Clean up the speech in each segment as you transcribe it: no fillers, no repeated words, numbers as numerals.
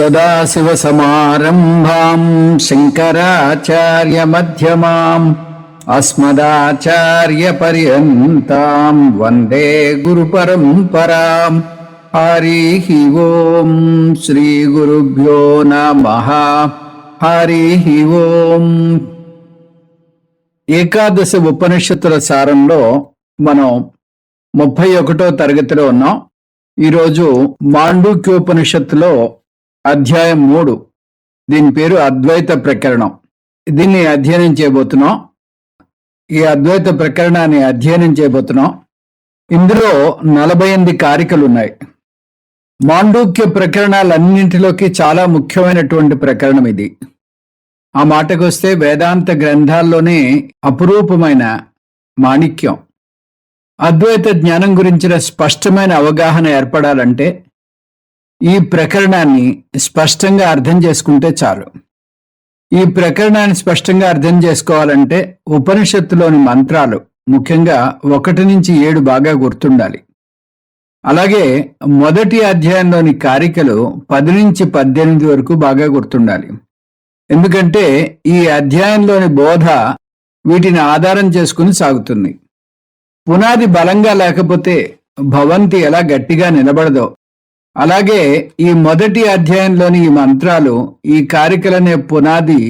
సదాశివసమారంభాం శంకరాచార్యమధ్యమాం అస్మదాచార్యపర్యంతాం వందే గురుపరంపరాం. హరి ఓం శ్రీ గురుభ్యో నమః. హరి ఓం. ఏకాదశ ఉపనిషత్తుల సారంలో మనం 31వ తరగతిలో ఉన్నాం. ఈరోజు మాండూక్యోపనిషత్తులో అధ్యాయం 3, దీని పేరు అద్వైత ప్రకరణం. దీన్ని అధ్యయనం చేయబోతున్నాం. ఈ అద్వైత ప్రకరణాన్ని అధ్యయనం చేయబోతున్నాం. ఇందులో 48 కారికలు ఉన్నాయి. మాండూక్య ప్రకరణాలన్నింటిలోకి చాలా ముఖ్యమైనటువంటి ప్రకరణం ఇది. ఆ మాటకు వస్తే వేదాంత గ్రంథాల్లోనే అపురూపమైన మాణిక్యం. అద్వైత జ్ఞానం గురించిన స్పష్టమైన అవగాహన ఏర్పడాలంటే ఈ ప్రకరణాన్ని స్పష్టంగా అర్థం చేసుకుంటే చాలు. ఈ ప్రకరణాన్ని స్పష్టంగా అర్థం చేసుకోవాలంటే ఉపనిషత్తులోని మంత్రాలు ముఖ్యంగా 1 నుంచి 7 బాగా గుర్తుండాలి. అలాగే మొదటి అధ్యాయంలోని కారికలు 10 నుంచి 18 వరకు బాగా గుర్తుండాలి. ఎందుకంటే ఈ అధ్యాయంలోని బోధ వీటిని ఆధారం చేసుకుని సాగుతుంది. పునాది బలంగా లేకపోతే భవంతి ఎలా గట్టిగా నిలబడదో, అలాగే ఈ మొదటి అధ్యాయంలోని ఈ మంత్రాలు, ఈ కారికలనే పునాది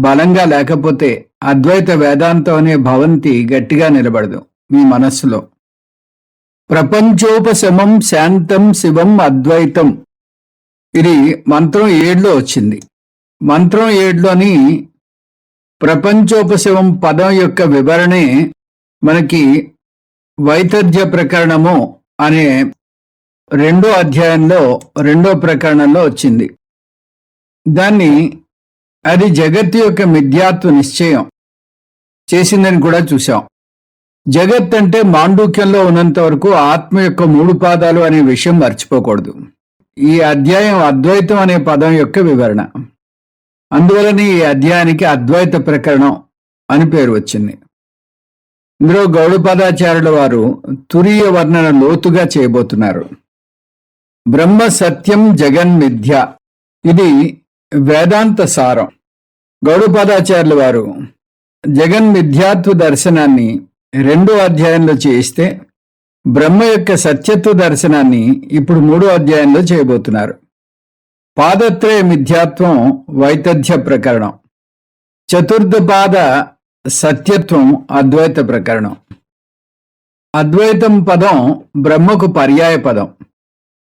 బలంగా లేకపోతే అద్వైత వేదాంతం అనే భవంతి గట్టిగా నిలబడదు మీ మనస్సులో. ప్రపంచోపశమం శాంతం శివం అద్వైతం, ఇది మంత్రం 7లో వచ్చింది. మంత్రం 7లోని ప్రపంచోపశమం పదం యొక్క వివరణే మనకి వైతథ్య ప్రకరణము అనే 2వ అధ్యాయంలో 2వ ప్రకరణంలో వచ్చింది. దాన్ని అది జగత్తు యొక్క మిథ్యాత్వ నిశ్చయం చేసిందని కూడా చూసాం. జగత్ అంటే మాండూక్యంలో ఉన్నంత వరకు ఆత్మ యొక్క 3 పాదాలు అనే విషయం మర్చిపోకూడదు. ఈ అధ్యాయం అద్వైతం అనే పదం యొక్క వివరణ. అందువలన ఈ అధ్యాయానికి అద్వైత ప్రకరణం అని పేరు వచ్చింది. ఇందులో గౌడపాదాచార్యుల వారు తురీయ వర్ణన లోతుగా చేయబోతున్నారు. బ్రహ్మ సత్యం జగన్మిథ్య, ఇది వేదాంత సారం. గౌడపాదాచార్యుల వారు జగన్మిథ్యాత్వ దర్శనాన్ని 2వ అధ్యాయంలో చేయిస్తే బ్రహ్మ యొక్క సత్యత్వ దర్శనాన్ని ఇప్పుడు 3వ అధ్యాయంలో చేయబోతున్నారు. పాదత్రయ మిథ్యాత్వం వైతథ్య ప్రకరణం, చతుర్థ పాద సత్యత్వం అద్వైత ప్రకరణం. అద్వైతం పదం బ్రహ్మకు పర్యాయ పదం.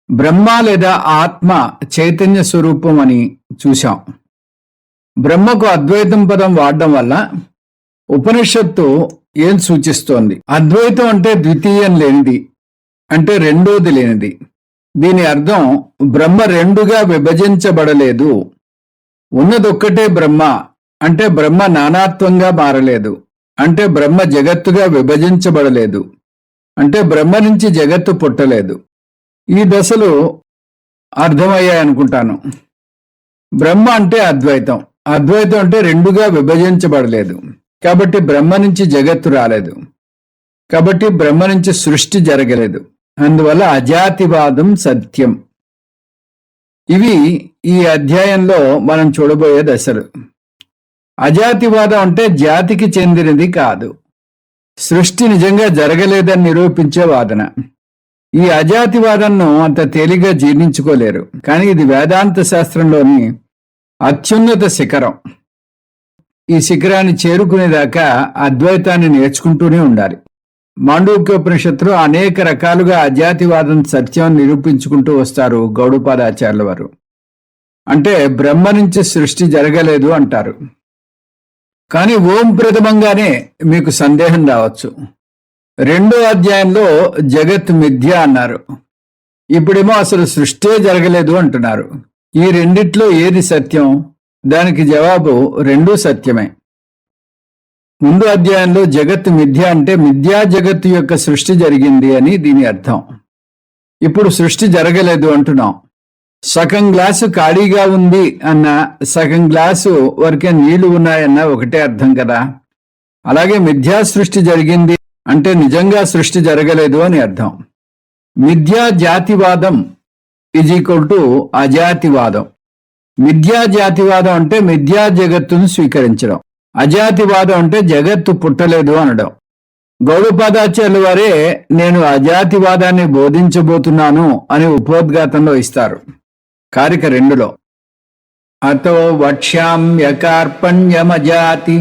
బ్రహ్మ లేదా ఆత్మ చైతన్య స్వరూపం అని చూశాం. బ్రహ్మకు అద్వైతం పదం వాడడం వల్ల ఉపనిషత్తు ఏం సూచిస్తోంది? అద్వైతం అంటే ద్వితీయం లేనిది, అంటే రెండోది లేనిది. దీని అర్థం బ్రహ్మ 2గా విభజించబడలేదు, ఉన్నదొక్కటే బ్రహ్మ. అంటే బ్రహ్మ నానాత్వంగా మారలేదు, అంటే బ్రహ్మ జగత్తుగా విభజించబడలేదు, అంటే బ్రహ్మ నుంచి జగత్తు పుట్టలేదు. ఈ దశలు అర్థమయ్యాయనుకుంటాను. బ్రహ్మ అంటే అద్వైతం, అద్వైతం అంటే 2గా విభజించబడలేదు, కాబట్టి బ్రహ్మ నుంచి జగత్తు రాలేదు, కాబట్టి బ్రహ్మ నుంచి సృష్టి జరగలేదు. అందువల్ల అజాతివాదం సత్యం. ఇవి ఈ అధ్యాయంలో మనం చూడబోయే దశలు. అజాతివాదం అంటే జాతికి చెందినది కాదు, సృష్టి నిజంగా జరగలేదని నిరూపించే వాదన. ఈ అజాతివాదంను అంత తేలిగ్గా జీర్ణించుకోలేరు, కానీ ఇది వేదాంత శాస్త్రంలోని అత్యున్నత శిఖరం. ఈ శిఖరాన్ని చేరుకునేదాకా అద్వైతాన్ని నేర్చుకుంటూనే ఉండాలి. మాండూక్యోపనిషత్తులో అనేక రకాలుగా అజాతివాదం సత్యం నిరూపించుకుంటూ వస్తారు గౌడపాదాచార్యుల వారు. అంటే బ్రహ్మ నుంచి సృష్టి జరగలేదు అంటారు. కానీ ఓం ప్రథమంగానే మీకు సందేహం రావచ్చు. 2వ అధ్యాయంలో జగత్ మిథ్య అన్నారు, ఇప్పుడేమో అసలు సృష్టే జరగలేదు అంటున్నారు. ఈ రెండిట్లో ఏది సత్యం? దానికి జవాబు 2 సత్యమే. ముందు అధ్యాయంలో జగత్ మిథ్య అంటే మిథ్యా జగత్తు యొక్క సృష్టి జరిగింది అని దీని అర్థం. ఇప్పుడు సృష్టి జరగలేదు అంటున్నాం. సగం గ్లాసు ఖాళీగా ఉంది అన్న, సగం గ్లాసు వరకే నీళ్లు ఉన్నాయన్న ఒకటే అర్థం కదా. అలాగే మిథ్యా సృష్టి జరిగింది అంటే నిజంగా సృష్టి జరగలేదు అని అర్థం. మిథ్యా జాతివాదం ఈజ్ ఈక్వల్ టు అజాతివాదం. మిథ్యా జాతివాదం అంటే మిథ్యా జగత్తును స్వీకరించడం, అజాతివాదం అంటే జగత్తు పుట్టలేదు అనడం. గౌడపాదాచార్యుల వారే నేను అజాతివాదాన్ని బోధించబోతున్నాను అని ఉపోద్ఘాతంలో ఇస్తారు. కారిక 2లో అతో వక్ష్యామ్యకార్పణ్యమజాతి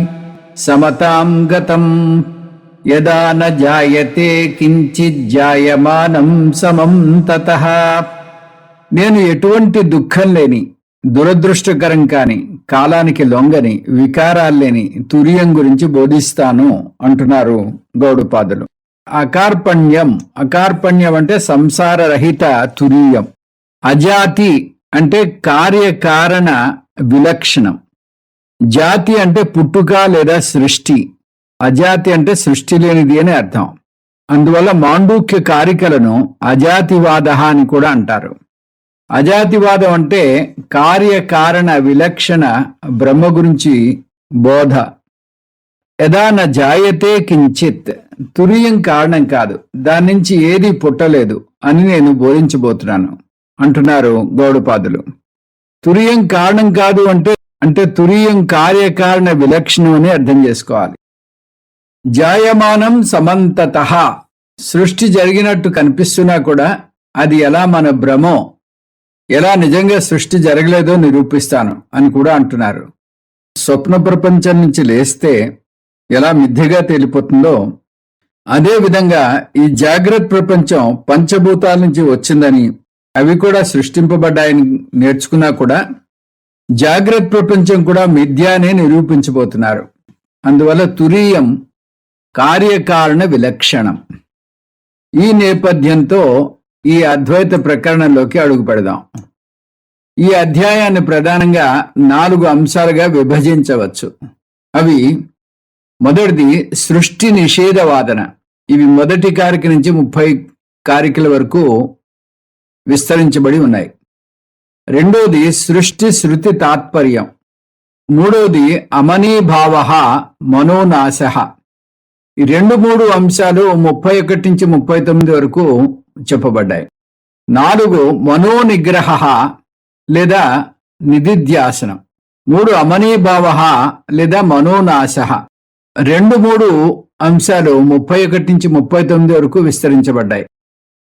సమతాం గతం యదా న జాయతే కించిజ్జాయమానం సమం తతః. నేను ఎటువంటి దుఃఖం లేని, దురదృష్టకరం కాని, కాలానికి లొంగని, వికారాలు లేని తురియం గురించి బోధిస్తాను అంటున్నారు గౌడపాదులు. అకార్పణ్యం అంటే సంసారరహిత తురియం. అజాతి అంటే కార్యకారణ విలక్షణం. జాతి అంటే పుట్టుక లేదా సృష్టి. అజాతి అంటే సృష్టి లేనిది అని అర్థం. అందువల్ల మాండూక్య కారికలను అజాతివాద అని కూడా అంటారు. అజాతివాదం అంటే కార్యకారణ విలక్షణ బ్రహ్మ గురించి బోధ. యదా న జాయతే కించిత్, తురియం కారణం కాదు, దాని నుంచి ఏది పుట్టలేదు అని నేను బోధించబోతున్నాను అంటున్నారు గౌడపాదులు. తురియం కారణం కాదు అంటే తురియం కార్యకారణ విలక్షణం అని అర్థం చేసుకోవాలి. జాయమానం సమంతతః, సృష్టి జరిగినట్టు కనిపిస్తున్నా కూడా అది ఎలా మన భ్రమో, ఎలా నిజంగా సృష్టి జరగలేదో నిరూపిస్తాను అని కూడా అంటున్నారు. స్వప్న ప్రపంచం నుంచి లేస్తే ఎలా మిథ్యగా తేలిపోతుందో అదే విధంగా ఈ జాగ్రత్త ప్రపంచం పంచభూతాల నుంచి వచ్చిందని, అవి కూడా సృష్టింపబడ్డాయని నేర్చుకున్నా కూడా జాగ్రత్త ప్రపంచం కూడా మిథ్యానే నిరూపించబోతున్నారు. అందువల్ల తురీయం కార్యకారణ విలక్షణం. ఈ నేపథ్యంతో ఈ అద్వైత ప్రకరణంలోకి అడుగు పెడదాం. ఈ అధ్యాయాన్ని ప్రధానంగా 4 అంశాలుగా విభజించవచ్చు. అవి: మొదటిది సృష్టి నిషేధ వాదన. ఇవి మొదటి కారిక నుంచి 30 కారికల వరకు విస్తరించబడి ఉన్నాయి. రెండోది సృష్టి శృతి తాత్పర్యం. మూడోది అమనీభావ మనోనాశ. ఈ 2-3 అంశాలు 31 నుంచి 39 వరకు చెప్పబడ్డాయి. 4 మనోనిగ్రహ లేదా నిధిధ్యాసనం. 3 అమనీభావ లేదా మనోనాశ. 2-3 అంశాలు 31 నుంచి 39 వరకు విస్తరించబడ్డాయి.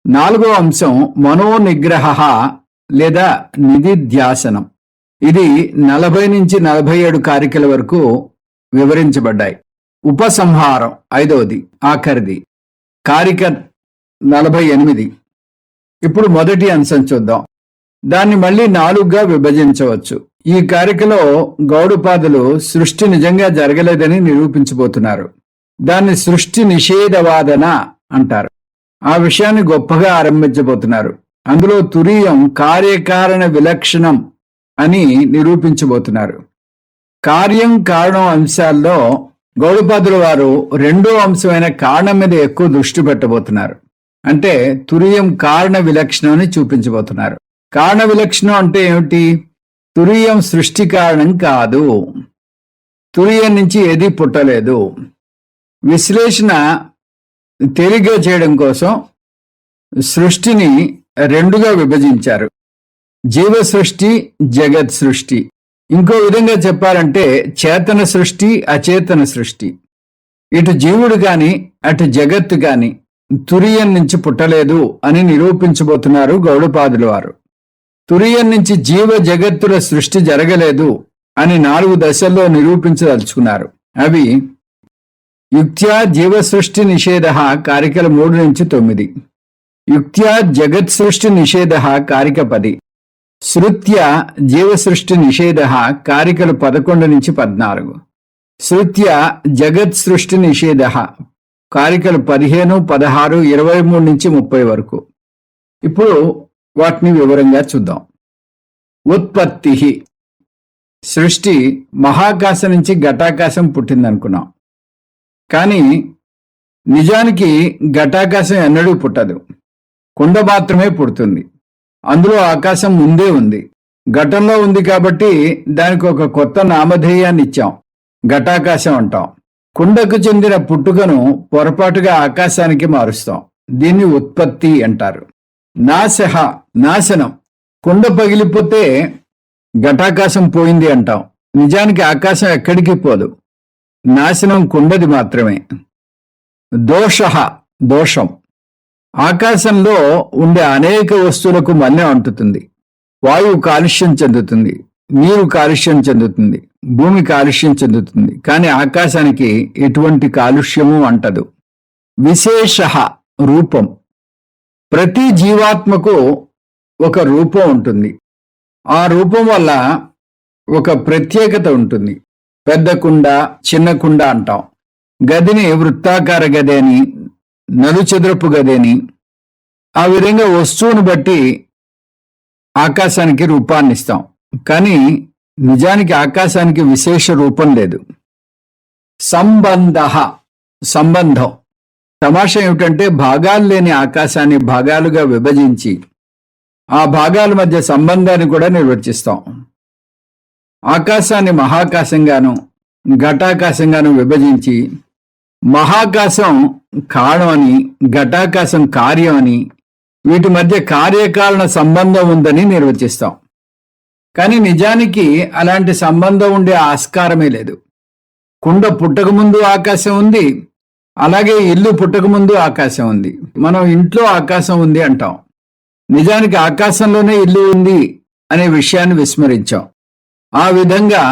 4వ అంశం మనోనిగ్రహ లేదా నిధిధ్యాసనం. ఇది 40 నుంచి 47 కారికల వరకు వివరించబడ్డాయి. ఉపసంహారం 5వది, ఆఖరిది, కారిక 48. ఇప్పుడు మొదటి అంశం చూద్దాం. దాన్ని మళ్ళీ 4గా విభజించవచ్చు. ఈ కారికలో గౌడపాదులు సృష్టి నిజంగా జరగలేదని నిరూపించబోతున్నారు. దాన్ని సృష్టి నిషేధవాదన అంటారు. ఆ విషయాన్ని గొప్పగా ఆరంభించబోతున్నారు. అందులో తురీయం కార్యకారణ విలక్షణం అని నిరూపించబోతున్నారు. కార్యం కారణం అంశాల్లో గౌడపాదుల వారు 2వ అంశమైన కారణం మీద ఎక్కువ దృష్టి పెట్టబోతున్నారు. అంటే తురీయం కారణ విలక్షణం అని చూపించబోతున్నారు. కారణ విలక్షణం అంటే ఏమిటి? తురీయం సృష్టి కారణం కాదు, తురీయం నుంచి ఏదీ పుట్టలేదు. విశ్లేషణ తేలిగ్గా చేయడం కోసం సృష్టిని 2గా విభజించారు: జీవ సృష్టి, జగత్ సృష్టి. ఇంకో విధంగా చెప్పాలంటే చేతన సృష్టి, అచేతన సృష్టి. ఇటు జీవుడు గాని అటు జగత్తు గాని తురీయం నుంచి పుట్టలేదు అని నిరూపించబోతున్నారు గౌడపాదుల వారు. తురీయం నుంచి జీవ జగత్తుల సృష్టి జరగలేదు అని 4 దశల్లో నిరూపించదలుచుకున్నారు. అవి: యుక్త్యా జీవ సృష్టి నిషేధ కారికల 3 నుంచి 9, యుక్త్యా జగత్ సృష్టి నిషేధ కారిక 10, శృత్యా జీవ సృష్టి నిషేధ కారికలు 11 నుంచి 14, శృత్యా జగత్ సృష్టి నిషేధ కారికలు 15, 16, 23 నుంచి 30 వరకు. ఇప్పుడు వాటిని వివరంగా చూద్దాం. ఉత్పత్తి. సృష్టి మహాకాశం నుంచి ఘటాకాశం పుట్టిందనుకున్నాం. కానీ నిజానికి ఘటాకాశం ఎన్నడూ పుట్టదు. కుండ మాత్రమే పుడుతుంది. అందులో ఆకాశం ముందే ఉంది. ఘటంలో ఉంది కాబట్టి దానికి ఒక కొత్త నామధేయాన్ని ఇచ్చాం, ఘటాకాశం అంటాం. కుండకు చెందిన పుట్టుకను పొరపాటుగా ఆకాశానికి మారుస్తాం. దీన్ని ఉత్పత్తి అంటారు. నాశః, నాశనం. కుండ పగిలిపోతే ఘటాకాశం పోయింది అంటాం. నిజానికి ఆకాశం ఎక్కడికి పోదు, నాశనం కుండది మాత్రమే. దోషం. ఆకాశంలో ఉండే అనేక వస్తువులకు మలినం అంటుతుంది. వాయువు కాలుష్యం చెందుతుంది, నీరు కాలుష్యం చెందుతుంది, భూమి కాలుష్యం చెందుతుంది. కానీ ఆకాశానికి ఎటువంటి కాలుష్యము అంటదు. విశేష రూపం. ప్రతి జీవాత్మకు ఒక రూపం ఉంటుంది. ఆ రూపం వల్ల ఒక ప్రత్యేకత ఉంటుంది. పెద్ద కుండ, చిన్న కుండ అంటాం. గదిని వృత్తాకార గది అని, నలుచదరపు గది అని, ఆ విధంగా వస్తువును బట్టి ఆకాశానికి రూపాన్ని ఇస్తాం. కానీ నిజానికి ఆకాశానికి విశేష రూపం లేదు. సంబంధం. తమాషా ఏమిటంటే భాగాలు లేని ఆకాశాన్ని భాగాలుగా విభజించి ఆ భాగాల మధ్య సంబంధాన్ని కూడా నిర్వచిస్తాం. ఆకాశాన్ని మహాకాశంగాను ఘటాకాశంగాను విభజించి మహాకాశం కారణం అని, ఘటాకాశం కార్యం అని, వీటి మధ్య కార్యకారణ సంబంధం ఉందని నిర్వచిస్తాం. కానీ నిజానికి అలాంటి సంబంధం ఉండే ఆస్కారమే లేదు. కుండ పుట్టకముందు ఆకాశం ఉంది, అలాగే ఇల్లు పుట్టకముందు ఆకాశం ఉంది. మనం ఇంట్లో ఆకాశం ఉంది అంటాం. నిజానికి ఆకాశంలోనే ఇల్లు ఉంది అనే విషయాన్ని విస్మరించాం. ఆ విధంగా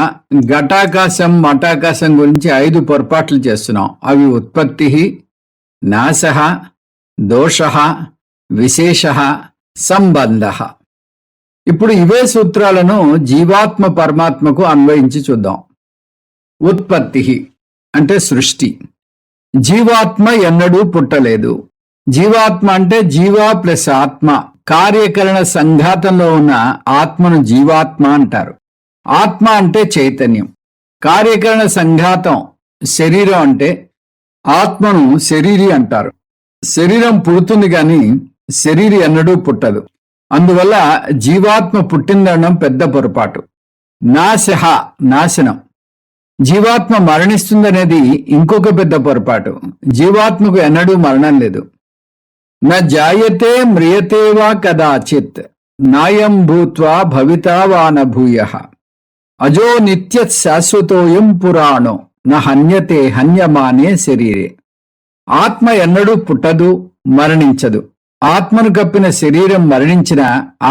ఘటాకాశం మఠాకాశం గురించి 5 పొరపాట్లు చేస్తున్నాం. అవి ఉత్పత్తి, నాశ, దోష, విశేష, సంబంధ. ఇప్పుడు ఇవే సూత్రాలను జీవాత్మ పరమాత్మకు అన్వయించి చూద్దాం. ఉత్పత్తి అంటే సృష్టి. జీవాత్మ ఎన్నడూ పుట్టలేదు. జీవాత్మ అంటే జీవ ప్లస్ ఆత్మ కార్యకరణ సంఘాతంలో ఉన్న ఆత్మను జీవాత్మ అంటారు. ఆత్మ అంటే చైతన్యం. కార్యకరణ సంఘాతం శరీరం అంటే ఆత్మను శరీరి అంటారు. శరీరం పుడుతుంది కానీ శరీరి ఎన్నడూ పుట్టదు. అందువల్ల జీవాత్మ పుట్టిందనడం పెద్ద పొరపాటు. నాశనం. జీవాత్మ మరణిస్తుందనేది ఇంకొక పెద్ద పొరపాటు. జీవాత్మకు ఎన్నడూ మరణం లేదు. న జాయతే మ్రియతే వా కదాచిత్ నాయం భూత్వా భవితా వా న భూయః అజో నిత్యత్ శాశ్వతోయం పురాణో న హన్యతే హన్యమానే శరీరే. ఆత్మ ఎన్నడూ పుట్టదు, మరణించదు. ఆత్మను కప్పిన శరీరం మరణించిన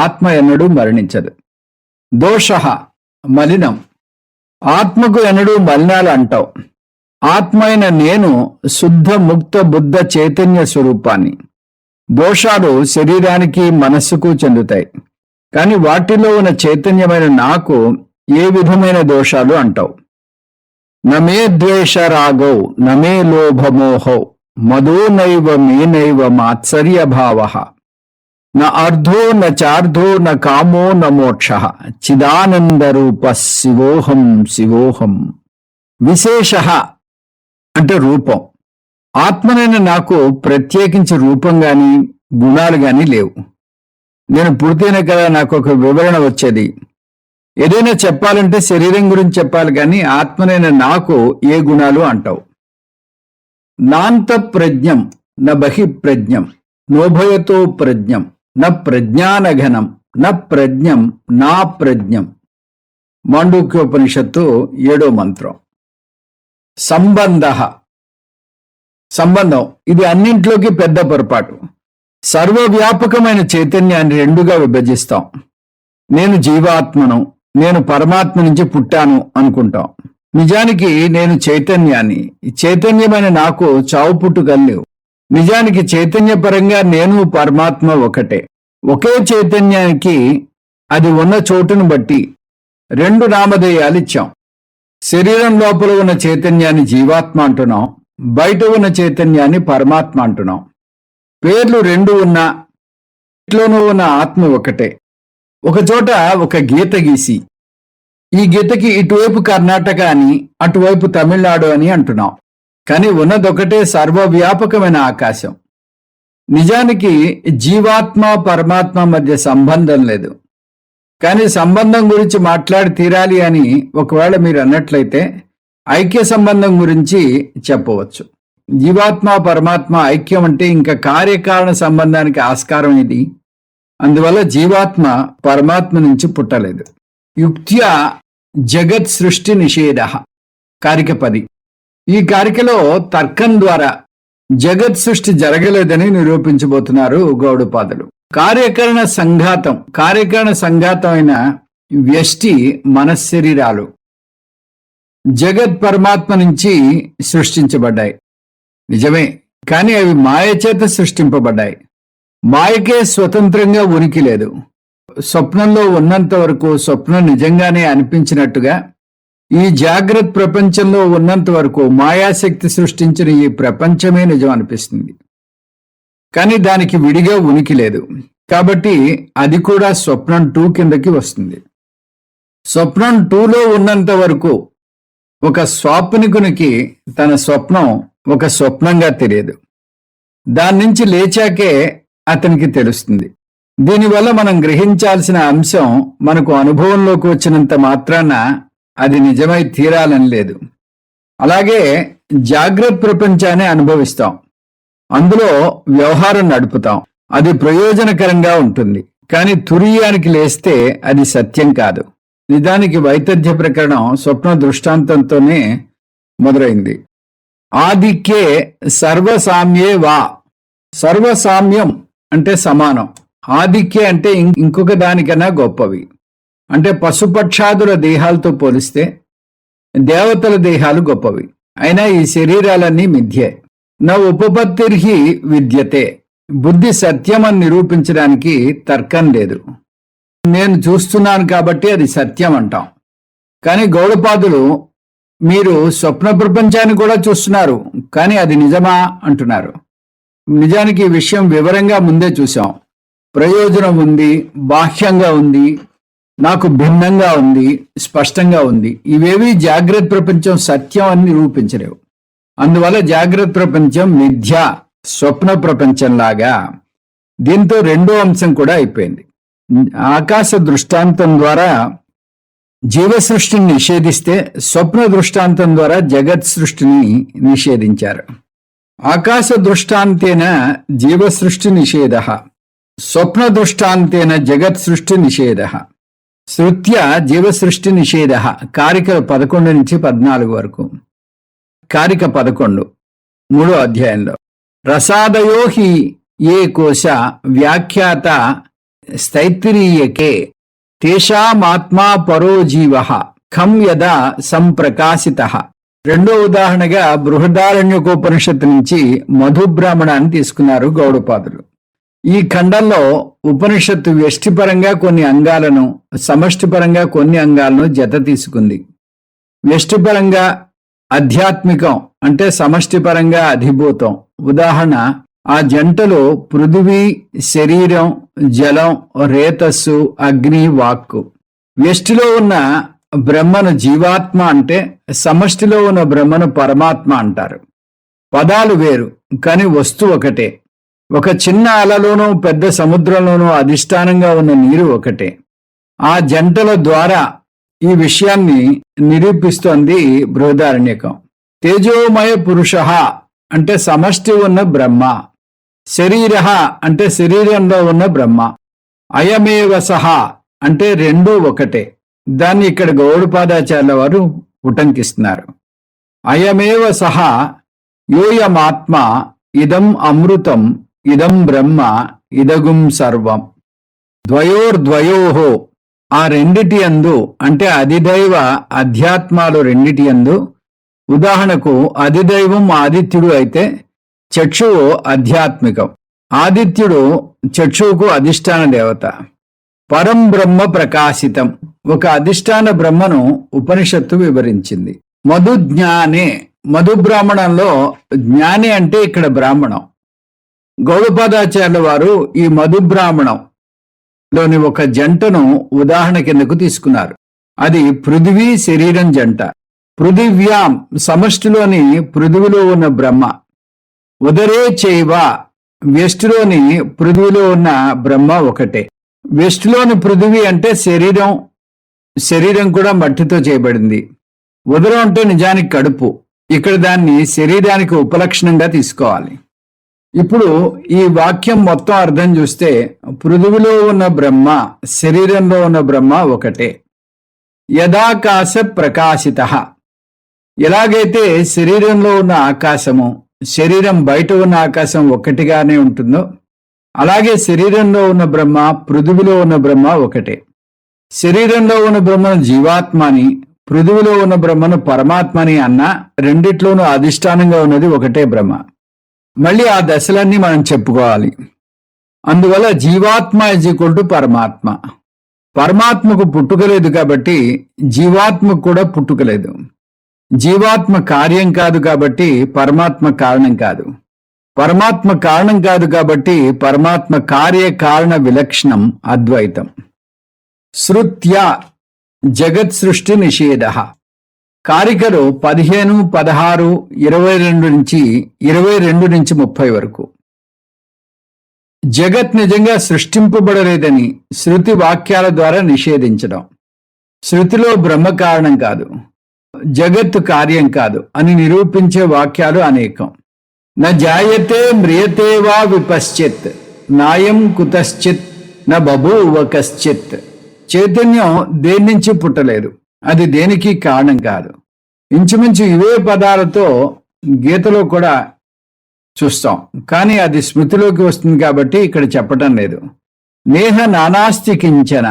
ఆత్మ ఎన్నడూ మరణించదు. దోష మలినం. ఆత్మకు ఎన్నడూ మలినాలు అంటావు. ఆత్మ అయిన నేను శుద్ధ ముక్త బుద్ధ చైతన్య స్వరూపాన్ని. దోషాలు శరీరానికి మనస్సుకు చెందుతాయి. కానీ వాటిలో ఉన్న చైతన్యమైన నాకు ఏ విధమైన దోషాలు అంటావు. నమే ద్వేష రాగౌ నమే లోభమోహౌ మదో నైవ మేనైవ మాత్సర్య భావః న అర్ధో న చార్ధో న కామో న మోక్షః చిదానంద రూప శివోహం. విశేష అంటే రూపం. ఆత్మనైన నాకు ప్రత్యేకించి రూపం గాని గుణాలు గాని లేవు. నేను పుడితేనే కదా నాకు ఒక వివరణ వచ్చేది. ఏదైనా చెప్పాలంటే శరీరం గురించి చెప్పాలి కానీ ఆత్మనైన నాకు ఏ గుణాలు అంటావు. నాంత ప్రజ్ఞం న బహిప్రజ్ఞం నోభయతో ప్రజ్ఞం న ప్రజ్ఞానఘనం న ప్రజ్ఞం నా ప్రజ్ఞం. మాండూక్యోపనిషత్తు 7వ మంత్రం. సంబంధం ఇది అన్నింట్లోకి పెద్ద పొరపాటు. సర్వవ్యాపకమైన చైతన్యాన్ని 2గా విభజిస్తాం. నేను జీవాత్మను, నేను పరమాత్మ నుంచి పుట్టాను అనుకుంటాం. నిజానికి నేను చైతన్యాన్ని. చైతన్యమైన నాకు చావు పుట్టుకలు లేవు. నిజానికి చైతన్యపరంగా నేను పరమాత్మ ఒకటే. ఒకే చైతన్యానికి అది ఉన్న చోటును బట్టి 2 నామధేయాలు ఇచ్చాం. శరీరం లోపల ఉన్న చైతన్యాన్ని జీవాత్మ అంటున్నాం, బయట ఉన్న చైతన్యాన్ని పరమాత్మ అంటున్నాం. పేర్లు 2 ఉన్నా ఇంట్లోనూ ఉన్న ఆత్మ ఒకటే. ఒకచోట ఒక గీత గీసి ఈ గీతకి ఇటువైపు కర్ణాటక అని అటువైపు తమిళనాడు అని అంటున్నాం. కానీ ఉన్నదొకటే సర్వవ్యాపకమైన ఆకాశం. నిజానికి జీవాత్మ పరమాత్మ మధ్య సంబంధం లేదు. కానీ సంబంధం గురించి మాట్లాడి తీరాలి అని ఒకవేళ మీరు అన్నట్లయితే ఐక్య సంబంధం గురించి చెప్పవచ్చు. జీవాత్మ పరమాత్మ ఐక్యం అంటే ఇంకా కార్యకారణ సంబంధానికి ఆస్కారం ఇది. అందువల్ల జీవాత్మ పరమాత్మ నుంచి పుట్టలేదు. యుక్త్యా జగత్ సృష్టి నిషేధ. కారిక 10. ఈ కారికలో తర్కం ద్వారా జగత్ సృష్టి జరగలేదని నిరూపించబోతున్నారు గౌడపాదులు. కార్యకరణ సంఘాతం అయిన వ్యష్టి మనశ్శరీరాలు జగత్ పరమాత్మ నుంచి సృష్టించబడ్డాయి. నిజమే, కానీ అవి మాయ చేత సృష్టింపబడ్డాయి. మాయకే స్వతంత్రంగా ఉనికి లేదు. స్వప్నంలో ఉన్నంత వరకు స్వప్నం నిజంగానే అనిపించినట్టుగా ఈ జాగ్రత్త ప్రపంచంలో ఉన్నంత వరకు మాయాశక్తి సృష్టించిన ఈ ప్రపంచమే నిజం అనిపిస్తుంది. కానీ దానికి విడిగా ఉనికి లేదు. కాబట్టి అది కూడా స్వప్నం 2 కిందకి వస్తుంది. స్వప్నం 2లో ఉన్నంత వరకు ఒక స్వాప్నికునికి తన స్వప్నం ఒక స్వప్నంగా తెలియదు. దాని నుంచి లేచాకే అతనికి తెలుస్తుంది. దీనివల్ల మనం గ్రహించాల్సిన అంశం మనకు అనుభవంలోకి వచ్చినంత మాత్రాన అది నిజమై తీరాలని లేదు. అలాగే జాగ్రత్త ప్రపంచాన్ని అనుభవిస్తాం, అందులో వ్యవహారం నడుపుతాం, అది ప్రయోజనకరంగా ఉంటుంది. కానీ తురీయానికి లేస్తే అది సత్యం కాదు. నిజానికి వైతథ్య ప్రకరణం స్వప్న దృష్టాంతంతోనే మొదలైంది. ఆదిక్యే సర్వసామ్యే వా. సర్వసామ్యం అంటే సమానం, ఆదిక్య అంటే ఇంకొక దానికన్నా గొప్పవి. అంటే పశుపక్షాదుల దేహాలతో పోలిస్తే దేవతల దేహాలు గొప్పవి. అయినా ఈ శరీరాలన్నీ మిథ్యే. నా ఉపపత్తిర్హి విద్యతే. బుద్ధి సత్యం అని నిరూపించడానికి తర్కం లేదు. నేను చూస్తున్నాను కాబట్టి అది సత్యం అంటాం. కానీ గౌడపాదులు మీరు స్వప్న ప్రపంచాన్ని కూడా చూస్తున్నారు, కానీ అది నిజమా అంటున్నారు. నిజానికి ఈ విషయం వివరంగా ముందే చూసాం. ప్రయోజనం ఉంది, బాహ్యంగా ఉంది, నాకు భిన్నంగా ఉంది, స్పష్టంగా ఉంది. ఇవేవి జాగ్రత్త ప్రపంచం సత్యం అని నిరూపించలేవు. అందువల్ల జాగ్రత్త ప్రపంచం మిథ్య, స్వప్న ప్రపంచంలాగా. దీంతో రెండో అంశం కూడా అయిపోయింది. ఆకాశ దృష్టాంతం ద్వారా జీవ సృష్టిని నిషేధిస్తే స్వప్న దృష్టాంతం ద్వారా జగత్ సృష్టిని నిషేధించారు. ఆకాశ దృష్టాంతేన జీవ సృష్టి నిషేధ, స్వప్న దృష్టాంతేన జగత్ సృష్టి నిషేధ. శృత్య జీవ సృష్టి నిషేధ. కారికలు 11 నుంచి 14 వరకు. కారిక 11 3వ అధ్యాయంలో రసాదయో హి ఏ కోశ వ్యాఖ్యాత స్థైత్రీయకే తేషామాత్మా పరో జీవ ఖం యదా సంప్రకాశిత. రెండో ఉదాహరణగా బృహదారణ్యకోపనిషత్తు నుంచి మధుబ్రాహ్మణాన్ని తీసుకున్నారు గౌడపాదులు. ఈ ఖండంలో ఉపనిషత్తు వ్యష్టిపరంగా కొన్ని అంగాలను, సమష్టిపరంగా కొన్ని అంగాలను జత తీసుకుంది. వ్యష్టిపరంగా ఆధ్యాత్మికం అంటే సమష్టిపరంగా అధిభూతం. ఉదాహరణ, ఆ జంటలో పృథివీ, శరీరం, జలం, రేతస్సు, అగ్ని, వాక్కు. వ్యష్టిలో ఉన్న బ్రహ్మను జీవాత్మ అంటే, సమష్టిలో ఉన్న బ్రహ్మను పరమాత్మ అంటారు. పదాలు వేరు, కానీ వస్తువు ఒకటే. ఒక చిన్న అలలోనూ పెద్ద సముద్రంలోనూ అధిష్టానంగా ఉన్న నీరు ఒకటే. ఆ జంటల ద్వారా ఈ విషయాన్ని నిరూపిస్తోంది బృహదారణ్యకం. తేజోమయ పురుష అంటే సమష్టి ఉన్న బ్రహ్మ, శరీర అంటే శరీరంలో ఉన్న బ్రహ్మ, అయమేవ సహ అంటే రెండూ ఒకటే. దాన్ని ఇక్కడ గౌడపాదాచార్యుల వారు ఉటంకిస్తున్నారు. అయమేవ సహ యోయమాత్మ ఇదం అమృతం ఇదం బ్రహ్మ ఇదగుం సర్వం. ద్వయోర్ద్వయోహో, ఆ రెండిటి యందు అంటే అధిదైవ అధ్యాత్మాలు రెండిటి యందు. ఉదాహరణకు అధిదైవం ఆదిత్యుడు అయితే చక్షువు ఆధ్యాత్మికం. ఆదిత్యుడు చక్షువుకు అధిష్టాన దేవత. పరం బ్రహ్మ ప్రకాశితం, ఒక అధిష్టాన బ్రహ్మను ఉపనిషత్తు వివరించింది. మధు జ్ఞానే, మధు బ్రాహ్మణంలో జ్ఞాని అంటే ఇక్కడ బ్రాహ్మణం. గౌడపాదాచార్యుల వారు ఈ మధు బ్రాహ్మణంలోని ఒక జంటను ఉదాహరణ కిందకు తీసుకున్నారు. అది పృథివీ శరీరం జంట. పృథివ్యాం సమష్టిలోని పృథివిలో ఉన్న బ్రహ్మ, ఉదరే చైవ వ్యష్టిలోని పృథివిలో ఉన్న బ్రహ్మ ఒకటే. వ్యష్టిలోని పృథివీ అంటే శరీరం, శరీరం కూడా మట్టితో చేయబడింది. ఉదరం అంటే నిజానికి కడుపు. ఇక్కడ దాన్ని శరీరానికి ఉపలక్షణంగా తీసుకోవాలి. ఇప్పుడు ఈ వాక్యం మొత్తం అర్థం చూస్తే పృథివిలో ఉన్న బ్రహ్మ, శరీరంలో ఉన్న బ్రహ్మ ఒకటే. యదాకాశ ప్రకాశితః. ఎలాగైతే శరీరంలో ఉన్న ఆకాశము శరీరం బయట ఉన్న ఆకాశం ఒక్కటిగానే ఉంటుందో, అలాగే శరీరంలో ఉన్న బ్రహ్మ పృథివిలో ఉన్న బ్రహ్మ ఒకటే. శరీరంలో ఉన్న బ్రహ్మను జీవాత్మని, పృథివిలో ఉన్న బ్రహ్మను పరమాత్మని అన్న రెండిట్లోనూ అధిష్టానంగా ఉన్నది ఒకటే బ్రహ్మ. మళ్ళీ ఆ దశలన్నీ మనం చెప్పుకోవాలి. అందువల్ల జీవాత్మ = పరమాత్మ. పరమాత్మకు పుట్టుకలేదు కాబట్టి జీవాత్మకు కూడా పుట్టుకలేదు. జీవాత్మ కార్యం కాదు కాబట్టి పరమాత్మ కారణం కాదు. పరమాత్మ కారణం కాదు కాబట్టి పరమాత్మ కార్యకారణ విలక్షణం అద్వైతం. శృత్యా జగత్ సృష్టి నిషేధః. కారికలు 15, 16, 22 నుంచి 30 వరకు. జగత్ నిజంగా సృష్టింపబడలేదని శృతి వాక్యాల ద్వారా నిషేధించడం. శృతిలో బ్రహ్మ కారణం కాదు, జగత్తు కార్యం కాదు అని నిరూపించే వాక్యాలు అనేకం. న జాయతే మ్రియతే వా విపశ్చిత్ నాయం కుతశ్చిత్ న బభూవ కశ్చిత్. చైతన్యం దేని నుంచి పుట్టలేదు, అది దేనికి కారణం కాదు. ఇంచుమించు ఇవే పదాలతో గీతలో కూడా చూస్తాం, కానీ అది స్మృతిలోకి వస్తుంది కాబట్టి ఇక్కడ చెప్పటం లేదు. నేహ నానాస్తి కించన.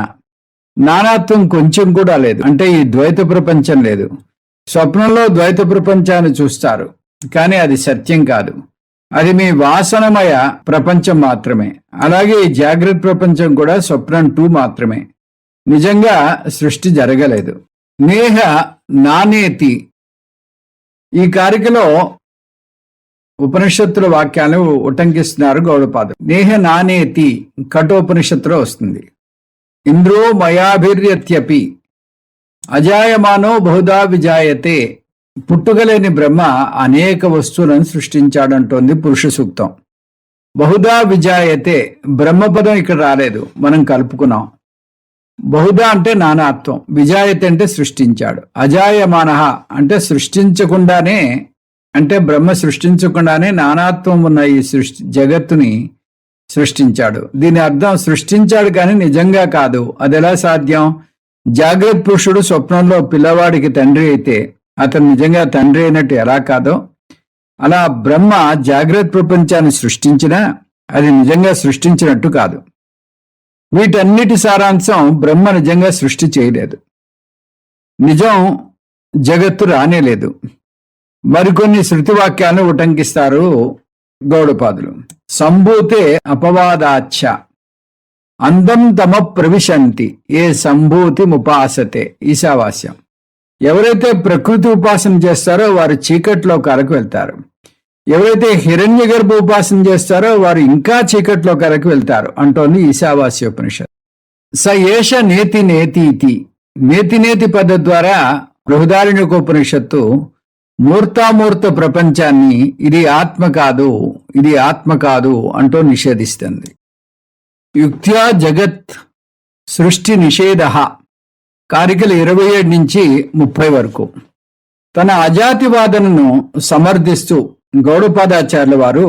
నానాత్వం కొంచెం కూడా లేదు, అంటే ఈ ద్వైత ప్రపంచం లేదు. స్వప్నంలో ద్వైత ప్రపంచాన్ని చూస్తారు, కానీ అది సత్యం కాదు. అది మీ వాసనమయ ప్రపంచం మాత్రమే. అలాగే ఈ జాగ్రత్త ప్రపంచం కూడా స్వప్నం 2 మాత్రమే. నిజంగా సృష్టి జరగలేదు. నేహ నానేతి. ఈ కారికలో ఉపనిషత్తుల వాక్యాలను ఉటంకిస్తున్నారు గౌడపాదులు. నేహ నానేతి కఠోపనిషత్తులో వస్తుంది. ఇంద్రో మయాభిర్యత్యపి అజాయమానో బహుదా విజాయతే. పుట్టుకలేని బ్రహ్మ అనేక వస్తువులను సృష్టించాడంటోంది పురుష సూక్తం. బహుదా విజాయతే, బ్రహ్మపదం ఇక్కడ రాలేదు, మనం కలుపుకున్నాం. బహుదా అంటే నానాత్వం, విజాయతే అంటే సృష్టించాడు. అజాయమానః అంటే సృష్టించకుండానే, అంటే బ్రహ్మ సృష్టించకుండానే నానాత్వం ఉన్న ఈ జగత్తుని సృష్టించాడు. దీని అర్థం సృష్టించాడు కానీ నిజంగా కాదు. అది ఎలా సాధ్యం? జాగ్రత్త పురుషుడు స్వప్నంలో పిల్లవాడికి తండ్రి అయితే అతను నిజంగా తండ్రి అయినట్టు ఎలా కాదో, అలా బ్రహ్మ జాగ్రత్త ప్రపంచాన్ని సృష్టించినా అది నిజంగా సృష్టించినట్టు కాదు. వీటన్నిటి సారాంశం బ్రహ్మ నిజంగా సృష్టి చేయలేదు. నిజం జగత్తు రానేలేదు. మరికొన్ని శృతివాక్యాలను ఉటంకిస్తారు గౌడపాదులు. సంభూతే అపవాదాచ్చ అందం తమ ప్రవిశంతి ఏ సంభూతి ముపాసతే. ఈశావాస్యం. ఎవరైతే ప్రకృతి ఉపాసన చేస్తారో వారు చీకట్లో కరకు వెళ్తారు. ఎవరైతే హిరణ్య గర్భ ఉపాసన చేస్తారో వారు ఇంకా చీకట్లో కరకు వెళ్తారు అంటోంది ఈశావాస్యోపనిషత్. స ఏష నేతి నేతీతి. నేతి నేతి పద్ధతి ద్వారా బృహదారణ్యకోపనిషత్తు మూర్తామూర్త ప్రపంచాన్ని ఇది ఆత్మ కాదు, ఇది ఆత్మ కాదు అంటూ నిషేధిస్తుంది. యుక్త్యా జగత్ సృష్టి నిషేధః. కారికలు 27 నుంచి 30 వరకు. తన అజాతివాదనను సమర్థిస్తూ గౌడపాదాచార్యుల వారు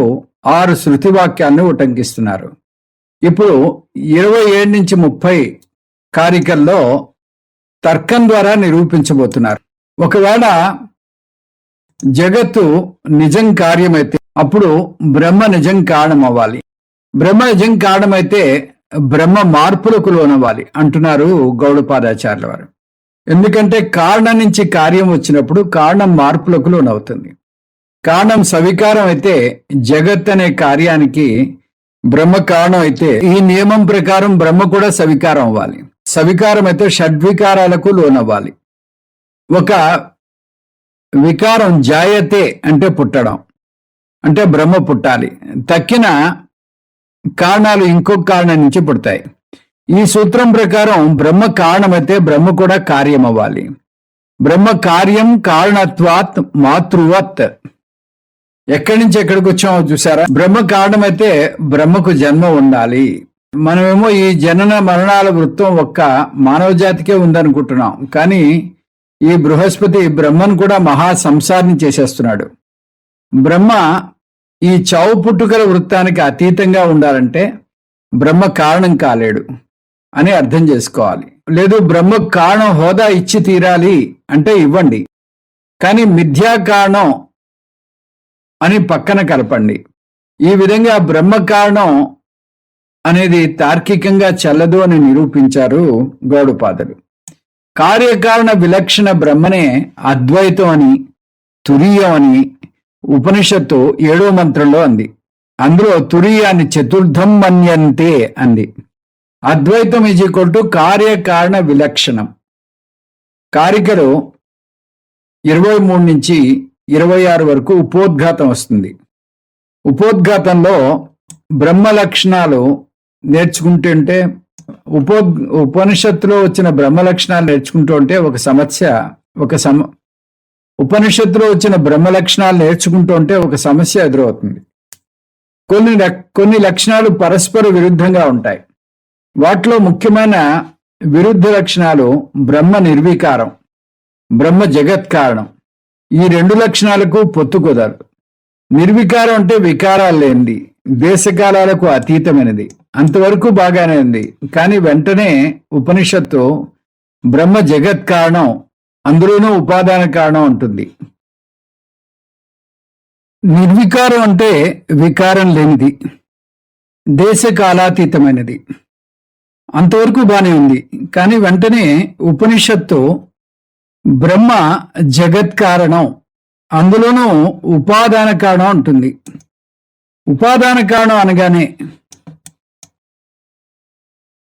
6 శృతివాక్యాలను ఉటంకిస్తున్నారు. ఇప్పుడు 27 నుంచి 30 కారికల్లో తర్కం ద్వారా నిరూపించబోతున్నారు. ఒకవేళ జగత్తు నిజం కార్యమైతే అప్పుడు బ్రహ్మ నిజం కారణం అవ్వాలి. బ్రహ్మ నిజం కారణమైతే బ్రహ్మ మార్పులకు లోనవ్వాలి అంటున్నారు గౌడపాదాచార్యుల వారు. ఎందుకంటే కారణం నుంచి కార్యం వచ్చినప్పుడు కారణం మార్పులకు లోనవుతుంది. కారణం సవికారం అయితే జగత్ అనే కార్యానికి బ్రహ్మ కారణం అయితే ఈ నియమం ప్రకారం బ్రహ్మ కూడా సవికారం అవ్వాలి. సవికారం అయితే షడ్వికారాలకు లోనవ్వాలి. ఒక వికారం జాయతే అంటే పుట్టడం, అంటే బ్రహ్మ పుట్టాలి. తక్కిన కారణాలు ఇంకొక కారణం నుంచి పుడతాయి. ఈ సూత్రం ప్రకారం బ్రహ్మ కారణమైతే బ్రహ్మ కూడా కార్యం అవ్వాలి. బ్రహ్మ కార్యం కారణత్వాత్ మాతృవత్. ఎక్కడి నుంచి ఎక్కడికి వచ్చామో చూసారా? బ్రహ్మ కారణమైతే బ్రహ్మకు జన్మ ఉండాలి. మనమేమో ఈ జనన మరణాల వృత్తం ఒక్క మానవ జాతికే ఉందనుకుంటున్నాం, కానీ ఈ బృహస్పతి బ్రహ్మను కూడా మహా సంసారిని చేసేస్తున్నాడు. బ్రహ్మ ఈ చావు పుట్టుకల వృత్తానికి అతీతంగా ఉండాలంటే బ్రహ్మ కారణం కాలేడు. అని అర్థం చేసుకోవాలి. లేదు బ్రహ్మ కారణం హోదా ఇచ్చి తీరాలి అంటే ఇవ్వండి, కానీ మిథ్యా కారణం అని పక్కన కలపండి. ఈ విధంగా బ్రహ్మ కారణం అనేది తార్కికంగా చెల్లదు అని నిరూపించారు గౌడపాదులు. కార్యకారణ విలక్షణ బ్రహ్మనే అద్వైతం అని, తురీయం అని ఉపనిషత్తు 7వ మంత్రంలో అంది. అందులో తురీయాన్ని చతుర్థం మన్యంతే అంది. అద్వైతం ఈజ్ ఈక్వల్ టు కార్యకారణ విలక్షణం. కారికలో 23 నుంచి 26 వరకు ఉపోద్ఘాతం వస్తుంది. ఉపోద్ఘాతంలో బ్రహ్మ లక్షణాలు నేర్చుకుంటుంటే ఉపనిషత్తులో వచ్చిన బ్రహ్మ లక్షణాలు నేర్చుకుంటూ ఉంటే ఉపనిషత్తులో వచ్చిన బ్రహ్మ లక్షణాలు నేర్చుకుంటూ ఉంటే ఒక సమస్య ఎదురవుతుంది. కొన్ని లక్షణాలు పరస్పర విరుద్ధంగా ఉంటాయి. వాటిలో ముఖ్యమైన విరుద్ధ లక్షణాలు బ్రహ్మ నిర్వికారం, బ్రహ్మ జగత్ కారణం. ఈ 2 లక్షణాలకు పొత్తు కుదరదు. నిర్వికారం అంటే వికారాలు లేనిది, దేశకాలాలకు అతీతమైనది. అంతవరకు బాగానే ఉంది. కానీ వెంటనే ఉపనిషత్తు బ్రహ్మ జగత్ కారణం, అందులోనూ ఉపాదాన కారణం ఉంటుంది. నిర్వికారం అంటే వికారం లేనిది, దేశకాలాతీతమైనది. అంతవరకు బానే ఉంది. కానీ వెంటనే ఉపనిషత్తు బ్రహ్మ జగత్ కారణం, అందులోనూ ఉపాదాన కారణం ఉంటుంది. ఉపాదాన కారణం అనగానే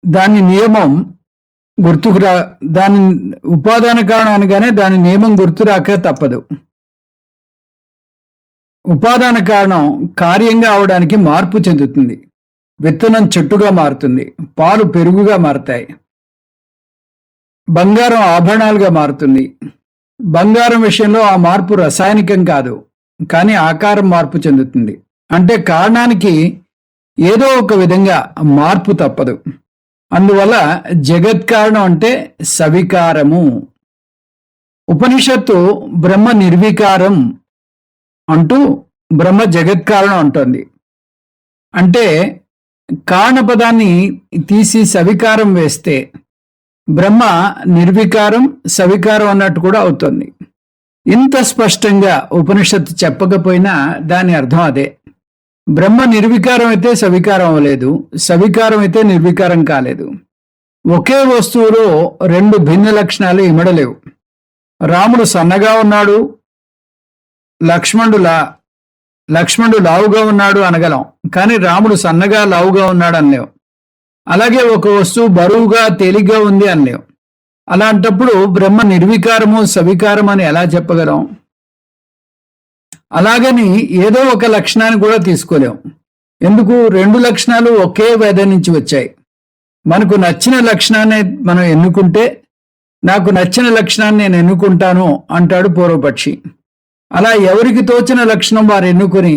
దాని నియమం ఉపాదాన కారణం అనగానే దాని నియమం గుర్తురాక తప్పదు. ఉపాదాన కారణం కార్యంగా అవడానికి మార్పు చెందుతుంది. విత్తనం చెట్టుగా మారుతుంది, పాలు పెరుగుగా మారుతాయి, బంగారం ఆభరణాలుగా మారుతుంది. బంగారం విషయంలో ఆ మార్పు రసాయనికం కాదు, కానీ ఆకారం మార్పు చెందుతుంది. అంటే కారణానికి ఏదో ఒక విధంగా మార్పు తప్పదు. అందువల్ల జగత్ కారణం అంటే సవికారము. ఉపనిషత్తు బ్రహ్మ నిర్వికారం అంటూ బ్రహ్మ జగత్ కారణం అంటోంది. అంటే కారణపదాన్ని తీసి సవికారం వేస్తే బ్రహ్మ నిర్వికారం, సవికారం అన్నట్టు కూడా అవుతుంది. ఇంత స్పష్టంగా ఉపనిషత్తు చెప్పకపోయినా దాని అర్థం అదే. బ్రహ్మ నిర్వికారం అయితే సవికారం అవ్వలేదు, సవికారం అయితే నిర్వికారం కాలేదు. ఒకే వస్తువులో 2 భిన్న లక్షణాలు ఇమడలేవు. రాముడు సన్నగా ఉన్నాడు, లక్ష్మణుడు లావుగా ఉన్నాడు అనగలం, కానీ రాముడు సన్నగా లావుగా ఉన్నాడు అనలేం. అలాగే ఒక వస్తువు బరువుగా తేలిగ్గా ఉంది అనలేం. అలాంటప్పుడు బ్రహ్మ నిర్వికారము సవికారం అని ఎలా చెప్పగలం? అలాగని ఏదో ఒక లక్షణాన్ని కూడా తీసుకోలేం. ఎందుకు? 2 లక్షణాలు ఒకే వేద నుంచి వచ్చాయి. మనకు నచ్చిన లక్షణాన్ని మనం ఎన్నుకుంటే, నాకు నచ్చిన లక్షణాన్ని నేను ఎన్నుకుంటాను అంటాడు పూర్వపక్షి. అలా ఎవరికి తోచిన లక్షణం వారు ఎన్నుకొని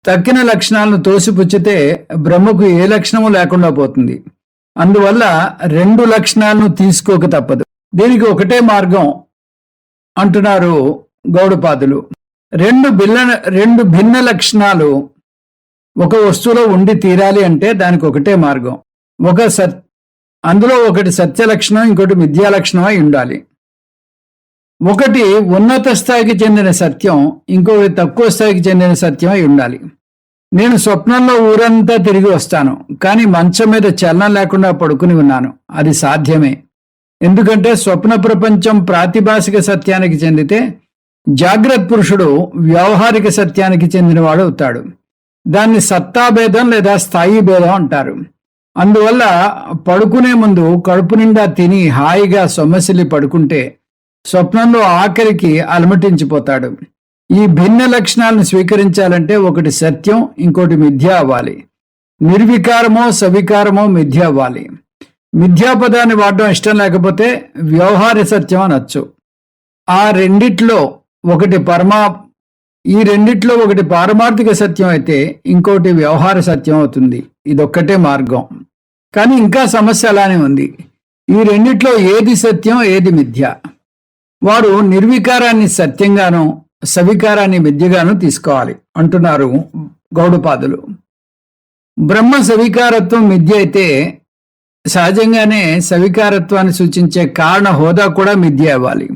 తక్కిన లక్షణాలను తోసిపుచ్చితే బ్రహ్మకు ఏ లక్షణము లేకుండా పోతుంది. అందువల్ల 2 లక్షణాలను తీసుకోక తప్పదు. దీనికి ఒకటే మార్గం అంటున్నారు గౌడపాదులు. 2 భిన్న లక్షణాలు ఒక వస్తువులో ఉండి తీరాలి అంటే దానికి ఒకటే మార్గం. అందులో ఒకటి సత్య లక్షణం, ఇంకోటి మిథ్యా లక్షణం అయి ఉండాలి. ఒకటి ఉన్నత స్థాయికి చెందిన సత్యం, ఇంకొకటి తక్కువ స్థాయికి చెందిన సత్యం అయి ఉండాలి. నేను స్వప్నంలో ఊరంతా తిరిగి వస్తాను, కానీ మంచం మీద చలనం లేకుండా పడుకుని ఉన్నాను. అది సాధ్యమే. ఎందుకంటే స్వప్న ప్రపంచం ప్రాతిభాసిక సత్యానికి చెందితే జాగ్రత్త పురుషుడు వ్యవహారిక సత్యానికి చెందినవాడు అవుతాడు. దాన్ని సత్తాభేదం లేదా స్థాయి భేదం అంటారు. అందువల్ల పడుకునే ముందు కడుపు నిండా తిని హాయిగా సొమ్మసిల్లి పడుకుంటే స్వప్నంలో ఆఖరికి అలమటించిపోతాడు. ఈ భిన్న లక్షణాలను స్వీకరించాలంటే ఒకటి సత్యం, ఇంకోటి మిథ్య అవ్వాలి. నిర్వికారమో సవికారమో మిథ్య అవ్వాలి. మిథ్యాపదాన్ని వాడడం ఇష్టం లేకపోతే వ్యవహార సత్యం అనొచ్చు. ఈ రెండిట్లో ఒకటి పారమార్థిక సత్యం అయితే ఇంకోటి వ్యవహార సత్యం అవుతుంది. ఇదొక్కటే మార్గం. కానీ ఇంకా సమస్య అలానే ఉంది. ఈ రెండిట్లో ఏది సత్యం, ఏది మిథ్య? వారు నిర్వికారాన్ని సత్యంగాను సవికారాన్ని మిథ్యగాను తీసుకోవాలి అంటున్నారు గౌడపాదులు. బ్రహ్మ సవికారత్వం మిథ్య అయితే సహజంగానే సవికారత్వాన్ని సూచించే కారణ హోదా కూడా మిథ్య అవ్వాలి.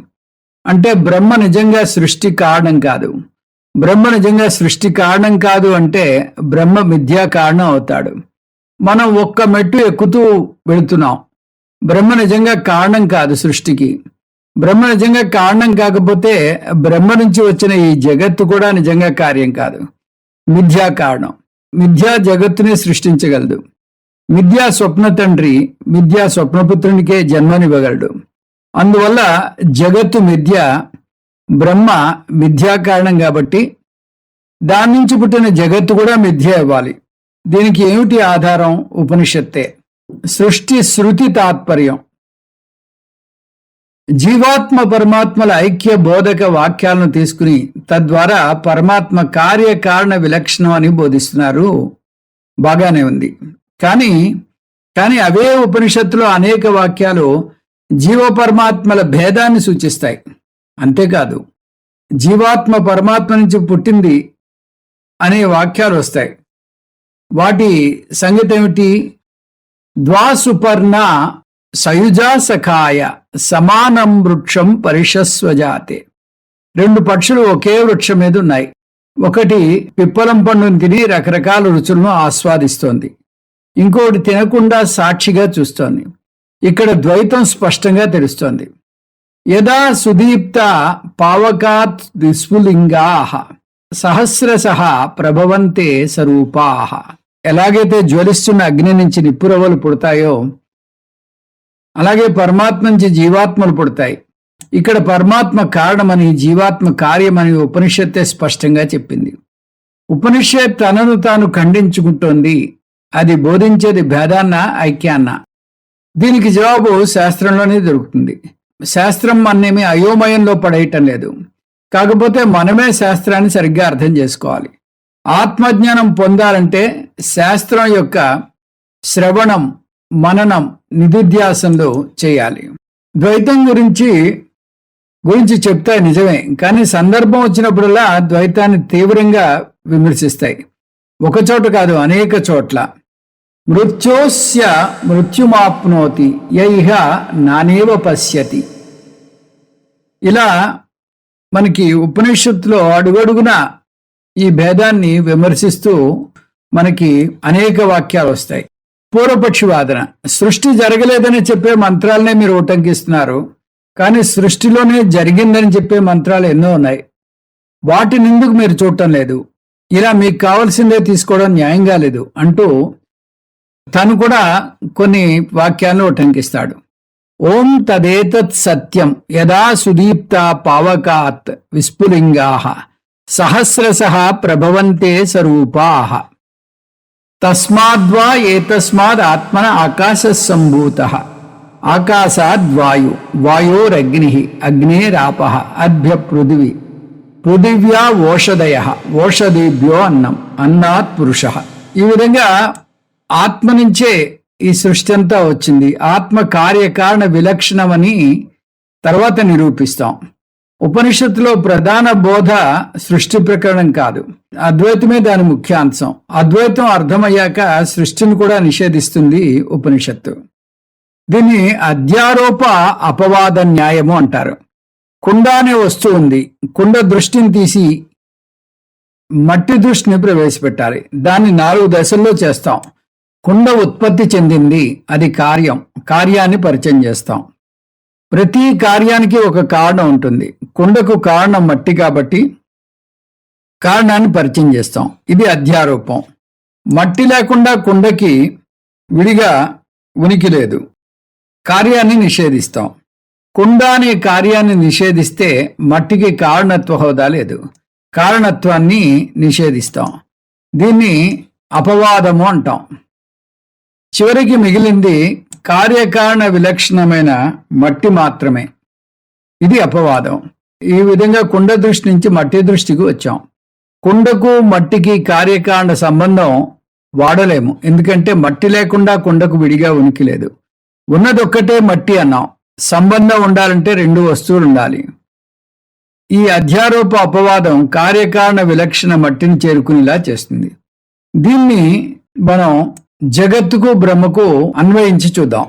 అంటే బ్రహ్మ నిజంగా సృష్టి కారణం కాదు. బ్రహ్మ నిజంగా సృష్టి కారణం కాదు అంటే బ్రహ్మ మిథ్యా కారణం అవుతాడు. మనం ఒక్క మెట్టు ఎక్కుతూ వెళుతున్నాం. బ్రహ్మ నిజంగా కారణం కాదు సృష్టికి. బ్రహ్మ నిజంగా కారణం కాకపోతే బ్రహ్మ నుంచి వచ్చిన ఈ జగత్తు కూడా నిజంగా కార్యం కాదు. మిథ్యా కారణం. మిథ్యా జగత్తుని సృష్టించగలదు. మిథ్యా స్వప్న తండ్రి మిథ్యా స్వప్నపుత్రునికే జన్మనివ్వగలడు. అందువల్ల జగత్తు మిథ్య, బ్రహ్మ మిథ్యా కారణం కాబట్టి దాని నుంచి పుట్టిన జగత్తు కూడా మిథ్య ఇవ్వాలి. దీనికి ఏమిటి ఆధారం? ఉపనిషత్తే. సృష్టి శృతి తాత్పర్యం. జీవాత్మ పరమాత్మల ఐక్య బోధక వాక్యాలను తీసుకుని తద్వారా పరమాత్మ కార్యకారణ విలక్షణం అని బోధిస్తున్నారు. బాగానే ఉంది. కానీ అవే ఉపనిషత్తులో అనేక వాక్యాలు జీవ పరమాత్మల భేదాన్ని సూచిస్తాయి. అంతేకాదు జీవాత్మ పరమాత్మ నుంచి పుట్టింది అనే వాక్యాలు వస్తాయి. వాటి సంగతి ఏమిటి? ద్వాసుపర్ణ సయుజా సఖాయ సమానం వృక్షం పరిషస్వజాతే. 2 పక్షులు ఒకే వృక్షం మీద ఉన్నాయి. ఒకటి పిప్పలం పండును తిని రకరకాల రుచులను ఆస్వాదిస్తోంది. ఇంకోటి తినకుండా సాక్షిగా చూస్తోంది. ఇక్కడ ద్వైతం స్పష్టంగా తెలుస్తోంది. యదా సుదీప్త పావకాత్ విస్ఫులింగాః సహస్రశః ప్రభవంతే సరూపాః. ఎలాగైతే జ్వలిస్తున్న అగ్ని నుంచి నిప్పురవ్వలు పుడతాయో అలాగే పరమాత్మ నుంచి జీవాత్మలు పుడతాయి. ఇక్కడ పరమాత్మ కారణమని, జీవాత్మ కార్యమని ఉపనిషత్తే స్పష్టంగా చెప్పింది. ఉపనిషత్ తనను తాను ఖండించుకుంటోంది. అది బోధించేది భేదాన్న, ఐక్యాన్న? దీనికి జవాబు శాస్త్రంలోనే దొరుకుతుంది. శాస్త్రం మన్నేమి అయోమయంలో పడేయటం లేదు. కాకపోతే మనమే శాస్త్రాన్ని సరిగ్గా అర్థం చేసుకోవాలి. ఆత్మజ్ఞానం పొందాలంటే శాస్త్రం యొక్క శ్రవణం, మననం, నిధిధ్యాసంలో చేయాలి. ద్వైతం గురించి చెప్తాయి నిజమే, కానీ సందర్భం వచ్చినప్పుడల్లా ద్వైతాన్ని తీవ్రంగా విమర్శిస్తాయి. ఒకచోట కాదు, అనేక చోట్ల. మృత్యోస్య మృత్యుమాప్నోతి యైహ నానేవ పశ్యతి. ఇలా మనకి ఉపనిషత్తులో అడుగడుగున ఈ భేదాన్ని విమర్శిస్తూ మనకి అనేక వాక్యాలు వస్తాయి. పూర్వపక్షి వాదన. సృష్టి జరగలేదని చెప్పే మంత్రాలనే మీరు ఉటంకిస్తున్నారు, కానీ సృష్టిలోనే జరిగిందని చెప్పే మంత్రాలు ఎన్నో ఉన్నాయి. వాటిని ఎందుకు మీరు చూడటం లేదు? ఇలా మీకు కావాల్సిందే తీసుకోవడం న్యాయంగా లేదు అంటూ తను కూడా కొన్ని వాక్యాలను ఉటంకిస్తాడు. ఓం తదేతత్ సత్యం యదా సుదీప్త పావకాత్ విస్ఫులింగాః సహస్రశః ప్రభవంతే సరూపాః తస్మాద్వా ఏతస్మాద్ ఆత్మన ఆకాశ సంభూతః ఆకాశాద్వాయు వాయోరగ్నిః అగ్నేరాపః అద్భ్య పృథివీ పృథివ్యా ఓషధయః ఓషధేభ్యో అన్నం అన్నాత్ పురుషః. ఈ విధంగా ఆత్మ నుంచే ఈ సృష్టి అంతా వచ్చింది. ఆత్మ కార్యకారణ విలక్షణమని తర్వాత నిరూపిస్తాం. ఉపనిషత్తులో ప్రధాన బోధ సృష్టి ప్రకరణం కాదు, అద్వైతమే దాని ముఖ్యాంశం. అద్వైతం అర్థమయ్యాక సృష్టిని కూడా నిషేధిస్తుంది ఉపనిషత్తు. దీన్ని అధ్యారోప అపవాద న్యాయము అంటారు. కుండ అనే వస్తువు ఉంది. కుండ దృష్టిని తీసి మట్టి దృష్టిని ప్రవేశపెట్టాలి. దాన్ని 4 దశల్లో చేస్తాం. కుండ ఉత్పత్తి చెందింది, అది కార్యాన్ని పరిచయం చేస్తాం. ప్రతి కార్యానికి ఒక కారణం ఉంటుంది. కుండకు కారణం మట్టి కాబట్టి కారణాన్ని పరిచయం చేస్తాం. ఇది అధ్యారోపం. మట్టి లేకుండా కుండకి విడిగా ఉనికి లేదు. కార్యాన్ని నిషేధిస్తాం. కుండ అనే కార్యాన్ని నిషేధిస్తే మట్టికి కారణత్వ హోదా లేదు. కారణత్వాన్ని నిషేధిస్తాం. దీన్ని అపవాదము అంటాం. చివరికి మిగిలింది కార్యకారణ విలక్షణమైన మట్టి మాత్రమే. ఇది అపవాదం. ఈ విధంగా కుండ దృష్టి నుంచి మట్టి దృష్టికి వచ్చాం. కుండకు మట్టికి కార్యకారణ సంబంధం వాడలేము, ఎందుకంటే మట్టి లేకుండా కుండకు విడిగా ఉనికి లేదు. ఉన్నదొక్కటే మట్టి అన్నాం. సంబంధం ఉండాలంటే 2 వస్తువులు ఉండాలి. ఈ అధ్యారోప అపవాదం కార్యకారణ విలక్షణ మట్టిని చేరుకునేలా చేస్తుంది. దీన్ని మనం జగత్తుకు బ్రహ్మకు అన్వయించి చూద్దాం.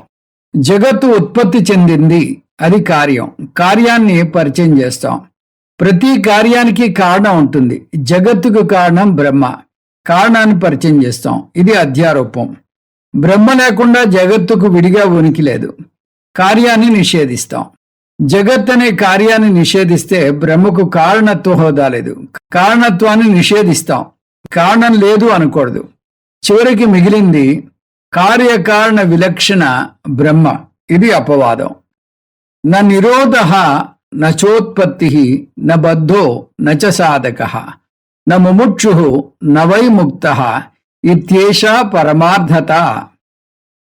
జగత్తు ఉత్పత్తి చెందింది, అది కార్యం. కార్యాన్ని పరిచయం చేస్తాం. ప్రతి కార్యానికి కారణం ఉంటుంది. జగత్తుకు కారణం బ్రహ్మ. కారణాన్ని పరిచయం చేస్తాం. ఇది అధ్యారూపం. బ్రహ్మ లేకుండా జగత్తుకు విడిగా ఉనికి లేదు. కార్యాన్ని నిషేధిస్తాం. జగత్ అనే కార్యాన్ని నిషేధిస్తే బ్రహ్మకు కారణత్వ హోదా లేదు. కారణత్వాన్ని నిషేధిస్తాం. కారణం లేదు అనకూడదు. చివరికి మిగిలింది కార్యకారణ విలక్షణ బ్రహ్మ. ఇది అపవాదం. న నిరోధ నచోత్పత్తి న బద్ధో నచ సాధక న ముముక్షు న వై ముక్త ఇత్యేషా పరమార్థత.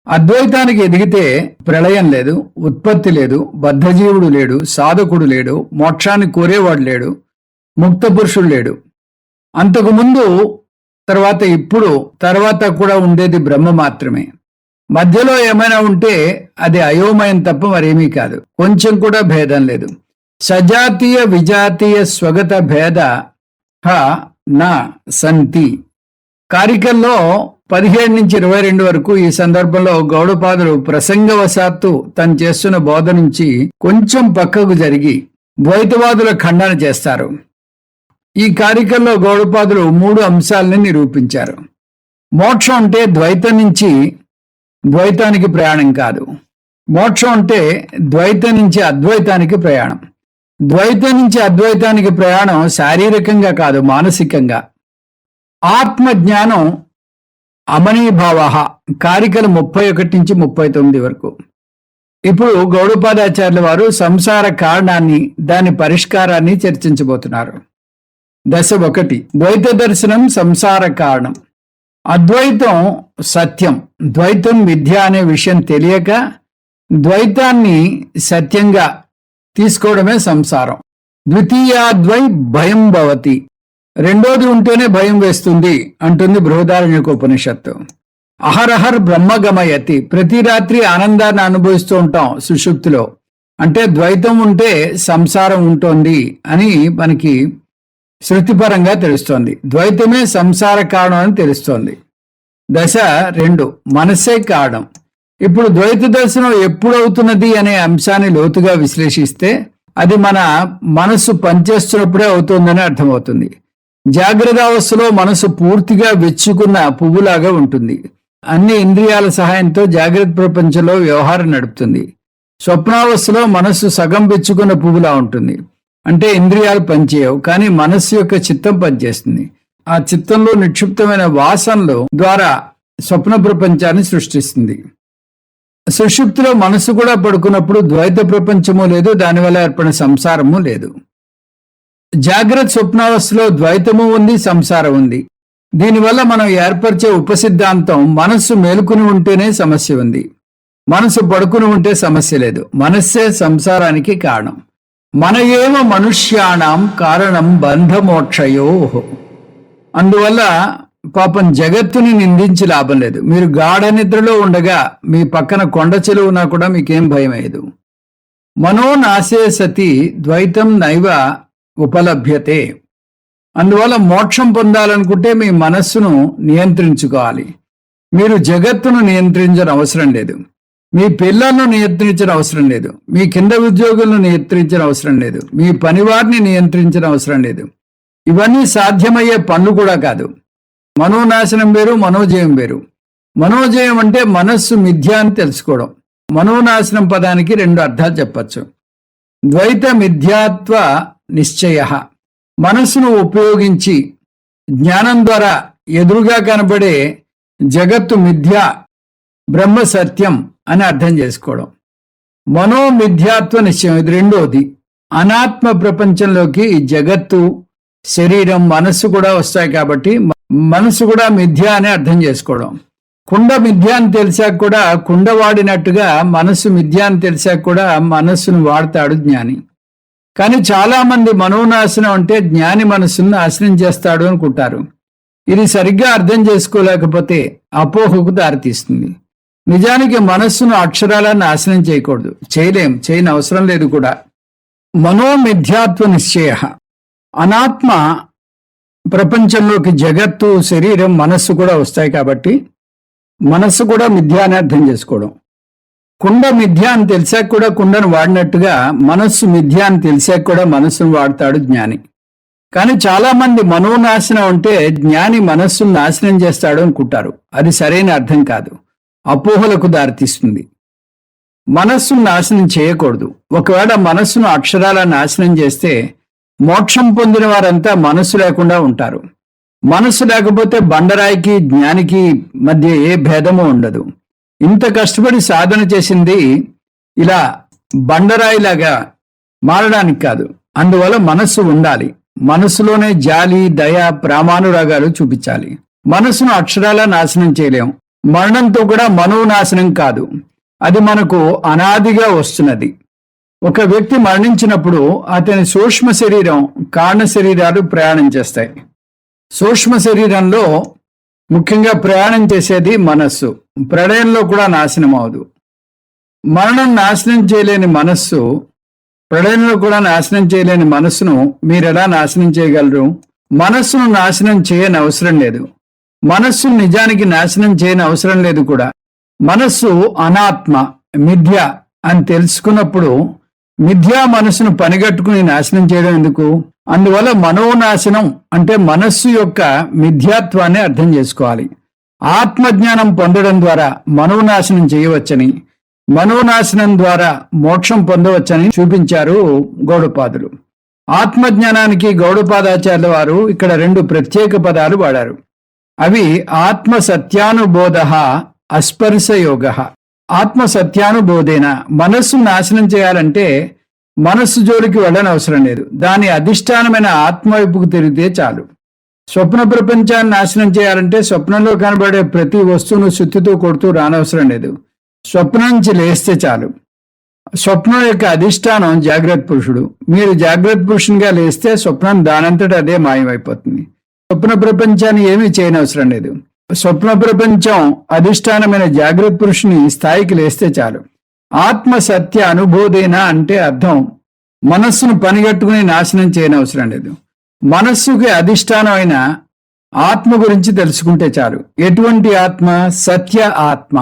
అద్వైతానికి ఎదిగితే ప్రళయం లేదు, ఉత్పత్తి లేదు, బద్ధజీవుడు లేడు, సాధకుడు లేడు, మోక్షాన్ని కోరేవాడు లేడు, ముక్త పురుషుడు లేడు. అంతకుముందు తర్వాత ఇప్పుడు తర్వాత కూడా ఉండేది బ్రహ్మ మాత్రమే. మధ్యలో ఏమైనా ఉంటే అది అయోమయం తప్ప మరేమీ కాదు. కొంచెం కూడా భేదం లేదు. సజాతీయ విజాతీయ స్వగత భేద నా సంతి. కారికల్లో 17 నుంచి 22 వరకు ఈ సందర్భంలో గౌడపాదులు ప్రసంగవశాత్తు తను చేస్తున్న బోధ నుంచి కొంచెం పక్కకు జరిగి ద్వైతవాదుల ఖండన చేస్తారు. ఈ కారికల్లో గౌడపాదులు 3 అంశాలని నిరూపించారు. మోక్షం అంటే ద్వైతం నుంచి ద్వైతానికి ప్రయాణం కాదు. మోక్షం అంటే ద్వైతం నుంచి అద్వైతానికి ప్రయాణం. ద్వైతం నుంచి అద్వైతానికి ప్రయాణం శారీరకంగా కాదు, మానసికంగా. ఆత్మజ్ఞానం అమనీభావ. కారికలు 31 నుంచి 39 వరకు. ఇప్పుడు గౌడపాదాచార్యుల వారు సంసార కారణాన్ని, దాని పరిష్కారాన్ని చర్చించబోతున్నారు. దశ 1. ద్వైత దర్శనం సంసార కారణం. అద్వైతం సత్యం, ద్వైతం మిథ్య అనే విషయం తెలియక ద్వైతాన్ని సత్యంగా తీసుకోవడమే సంసారం. ద్వితీయాద్వై భయం భవతి. రెండోది ఉంటేనే భయం వేస్తుంది అంటుంది బృహదారణ్యకోపనిషత్తు. అహరహర్ బ్రహ్మగమయతి. ప్రతి రాత్రి ఆనందాన్ని అనుభవిస్తూ ఉంటాం సుషుప్తిలో. అంటే ద్వైతం ఉంటే సంసారం ఉంటుంది అని మనకి శృతిపరంగా తెలుస్తోంది. ద్వైతమే సంసార కారణం అని తెలుస్తోంది. దశ 2. మనస్సే కారణం. ఇప్పుడు ద్వైత దర్శనం ఎప్పుడవుతున్నది అనే అంశాన్ని లోతుగా విశ్లేషిస్తే అది మన మనస్సు పనిచేస్తున్నప్పుడే అవుతుందని అర్థమవుతుంది. జాగ్రత్త అవస్థలో మనసు పూర్తిగా వెచ్చుకున్న పువ్వులాగా ఉంటుంది. అన్ని ఇంద్రియాల సహాయంతో జాగ్రత్త ప్రపంచంలో వ్యవహారం నడుపుతుంది. స్వప్నావస్థలో మనస్సు సగం వెచ్చుకున్న పువ్వులా ఉంటుంది. అంటే ఇంద్రియాలు పనిచేయవు, కానీ మనస్సు యొక్క చిత్తం పనిచేస్తుంది. ఆ చిత్తంలో నిక్షిప్తమైన వాసనలు ద్వారా స్వప్న ప్రపంచాన్ని సృష్టిస్తుంది. సుషుప్తిలో మనస్సు కూడా పడుకున్నప్పుడు ద్వైత ప్రపంచము లేదు, దానివల్ల ఏర్పడిన సంసారము లేదు. జాగ్రత్త స్వప్నావస్థలో ద్వైతము ఉంది, సంసారం ఉంది. దీనివల్ల మనం ఏర్పరిచే ఉపసిద్ధాంతం మనస్సు మేలుకుని ఉంటేనే సమస్య ఉంది, మనసు పడుకుని ఉంటే సమస్య లేదు. మనస్సే సంసారానికి కారణం. మన ఏవ మనుష్యాణం కారణం బంధమోక్షయో. అందువల్ల పాపం జగత్తుని నిందించి లాభం లేదు. మీరు గాఢ నిద్రలో ఉండగా మీ పక్కన కొండ చెలువునా కూడా మీకేం భయం అయ్యదు. మనోనాశే సతి ద్వైతం నైవ ఉపలభ్యతే. అందువల్ల మోక్షం పొందాలనుకుంటే మీ మనస్సును నియంత్రించుకోవాలి. మీరు జగత్తును నియంత్రించిన అవసరం లేదు, మీ పిల్లలను నియంత్రించిన అవసరం లేదు, మీ కింద ఉద్యోగులను నియంత్రించిన అవసరం లేదు, మీ పనివారిని నియంత్రించిన అవసరం లేదు. ఇవన్నీ సాధ్యమయ్యే పనులు కూడా కాదు. మనోనాశనం వేరు, మనోజయం వేరు. మనోజయం అంటే మనస్సు మిథ్య అని తెలుసుకోవడం. మనోనాశనం పదానికి 2 అర్థాలు చెప్పచ్చు. ద్వైత మిథ్యాత్వ నిశ్చయ. మనస్సును ఉపయోగించి జ్ఞానం ద్వారా ఎదురుగా కనబడే జగత్తు మిథ్య, బ్రహ్మ సత్యం అని అర్థం చేసుకోవడం. మనోమిథ్యాత్వ నిశ్చయం, ఇది రెండోది. అనాత్మ ప్రపంచంలోకి జగత్తు, శరీరం, మనస్సు కూడా వస్తాయి కాబట్టి మనస్సు కూడా మిథ్య అని అర్థం చేసుకోవడం. కుండ మిథ్య అని తెలిసాక కూడా కుండ వాడినట్టుగా మనస్సు మిథ్య అని తెలిసాక కూడా మనస్సును వాడతాడు జ్ఞాని. కానీ చాలా మంది మనోనాశనం అంటే జ్ఞాని మనస్సును నాశనం చేస్తాడు అనుకుంటారు. ఇది సరిగ్గా అర్థం చేసుకోలేకపోతే అపోహకు దారితీస్తుంది. నిజానికి మనస్సును అక్షరాలను నాశనం చేయకూడదు, చేయని అవసరం లేదు కూడా. మనోమిథ్యాత్వ నిశ్చయ. అనాత్మ ప్రపంచంలోకి జగత్తు, శరీరం, మనస్సు కూడా వస్తాయి కాబట్టి మనస్సు కూడా మిథ్య అని అర్థం చేసుకోవడం. కుండ మిథ్య అని తెలిసాక కూడా కుండను వాడినట్టుగా మనస్సు మిథ్య అని తెలిసాక కూడా మనస్సును వాడతాడు జ్ఞాని. కానీ చాలా మంది మనోనాశనం అంటే జ్ఞాని మనస్సును నాశనం చేస్తాడు అనుకుంటారు. అది సరైన అర్థం కాదు, అపోహలకు దారితీస్తుంది. మనస్సును నాశనం చేయకూడదు. ఒకవేళ మనస్సును అక్షరాల నాశనం చేస్తే మోక్షం పొందిన వారంతా మనస్సు లేకుండా ఉంటారు. మనస్సు లేకపోతే బండరాయికి జ్ఞానికి మధ్య ఏ భేదము ఉండదు. ఇంత కష్టపడి సాధన చేసింది ఇలా బండరాయిలాగా మారడానికి కాదు. అందువల్ల మనస్సు ఉండాలి. మనస్సులోనే జాలి, దయ, ప్రామానురాగాలు చూపించాలి. మనస్సును అక్షరాల నాశనం చేయలేం. మరణంతో కూడా మనోనాశనం కాదు, అది మనకు అనాదిగా వస్తున్నది. ఒక వ్యక్తి మరణించినప్పుడు అతని సూక్ష్మ శరీరం, కారణ శరీరాలు ప్రయాణం చేస్తాయి. సూక్ష్మ శరీరంలో ముఖ్యంగా ప్రయాణం చేసేది మనస్సు. ప్రళయంలో కూడా నాశనం అవదు. మరణం నాశనం చేయలేని మనస్సు, ప్రళయంలో కూడా నాశనం చేయలేని మనస్సును మీరెలా నాశనం చేయగలరు? మనస్సును నాశనం చేయని అవసరం లేదు. మనస్సు నిజానికి నాశనం చేయని అవసరం లేదు కూడా. మనస్సు అనాత్మ, మిథ్య అని తెలుసుకున్నప్పుడు మిథ్యా మనస్సును పనిగట్టుకుని నాశనం చేయడం ఎందుకు? అందువల్ల మనోనాశనం అంటే మనస్సు యొక్క మిథ్యాత్వాన్ని అర్థం చేసుకోవాలి. ఆత్మజ్ఞానం పొందడం ద్వారా మనోనాశనం చేయవచ్చని, మనోనాశనం ద్వారా మోక్షం పొందవచ్చని చూపించారు గౌడపాదులు. ఆత్మజ్ఞానానికి గౌడపాదాచార్యుల వారు ఇక్కడ 2 ప్రత్యేక పదాలు వాడారు. అవి ఆత్మ సత్యానుబోధ, అస్పర్శ యోగ. ఆత్మ సత్యానుబోధేన, మనస్సు నాశనం చేయాలంటే మనస్సు జోలికి వెళ్ళనవసరం లేదు. దాని అధిష్టానమైన ఆత్మ వైపుకు తిరిగితే చాలు. స్వప్న ప్రపంచాన్ని నాశనం చేయాలంటే స్వప్నంలో కనబడే ప్రతి వస్తువును సుత్తితో కొడుతూ రానవసరం లేదు. స్వప్నం నుంచి లేస్తే చాలు. స్వప్నం యొక్క అధిష్టానం జాగ్రత్త పురుషుడు. మీరు జాగ్రత్త పురుషునిగా లేస్తే స్వప్నం దానంతట అదే మాయమైపోతుంది. స్వప్న ప్రపంచాన్ని ఏమీ చేయనవసరం లేదు. స్వప్న ప్రపంచం అధిష్టానమైన జాగ్రత్త పురుషుని స్థాయికి లేస్తే చాలు. ఆత్మ సత్య అనుబోధేన అంటే అర్థం మనస్సును పనిగట్టుకుని నాశనం చేయనవసరం లేదు. మనస్సుకి అధిష్టానం అయిన ఆత్మ గురించి తెలుసుకుంటే చాలు. ఎటువంటి ఆత్మ? సత్య ఆత్మ.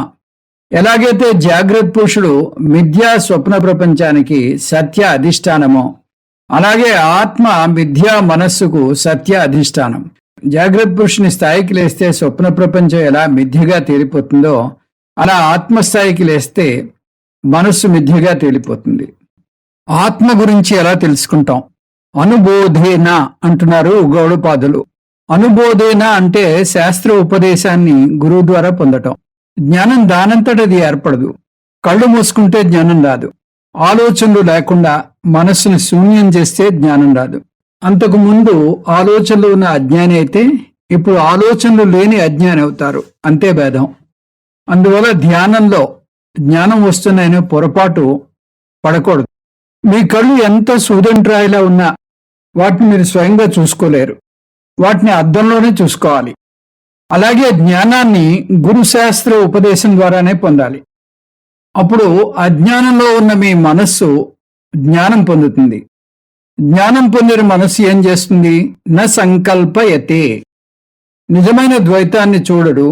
ఎలాగైతే జాగ్రత్త పురుషుడు మిథ్యా స్వప్న ప్రపంచానికి సత్య అధిష్టానమో, అలాగే ఆత్మ మిథ్యా మనస్సుకు సత్య అధిష్టానం. జాగ్రత్త పురుషుని స్థాయికి లేస్తే స్వప్న ప్రపంచం ఎలా మిథ్యగా తేలిపోతుందో, అలా ఆత్మస్థాయికి లేస్తే మనస్సు మిథ్యగా తేలిపోతుంది. ఆత్మ గురించి ఎలా తెలుసుకుంటాం? అనుబోధేన అంటున్నారు గౌడపాదులు. అనుబోధేన అంటే శాస్త్ర ఉపదేశాన్ని గురువు ద్వారా పొందటం. జ్ఞానం దానంతటది ఏర్పడదు. కళ్ళు మూసుకుంటే జ్ఞానం రాదు. ఆలోచనలు లేకుండా మనస్సును శూన్యం చేస్తే జ్ఞానం రాదు. అంతకు ముందు ఆలోచనలు ఉన్న అజ్ఞాని అయితే ఇప్పుడు ఆలోచనలు లేని అజ్ఞాని అవుతారు. అంతే భేదం. అందువల్ల ధ్యానంలో జ్ఞానం వస్తున్నాయని పొరపాటు పడకూడదు. మీ కళ్ళు ఎంత సూదంట్రాయిలా ఉన్నా వాటిని మీరు స్వయంగా చూసుకోలేరు. వాటిని అద్దంలోనే చూసుకోవాలి. అలాగే జ్ఞానాన్ని గురుశాస్త్ర ఉపదేశం ద్వారానే పొందాలి. అప్పుడు అజ్ఞానంలో ఉన్న మీ మనస్సు జ్ఞానం పొందుతుంది. జ్ఞానం పొందిన మనస్సు ఏం చేస్తుంది? న సంకల్పయతే. నిజమైన ద్వైతాన్ని చూడడు.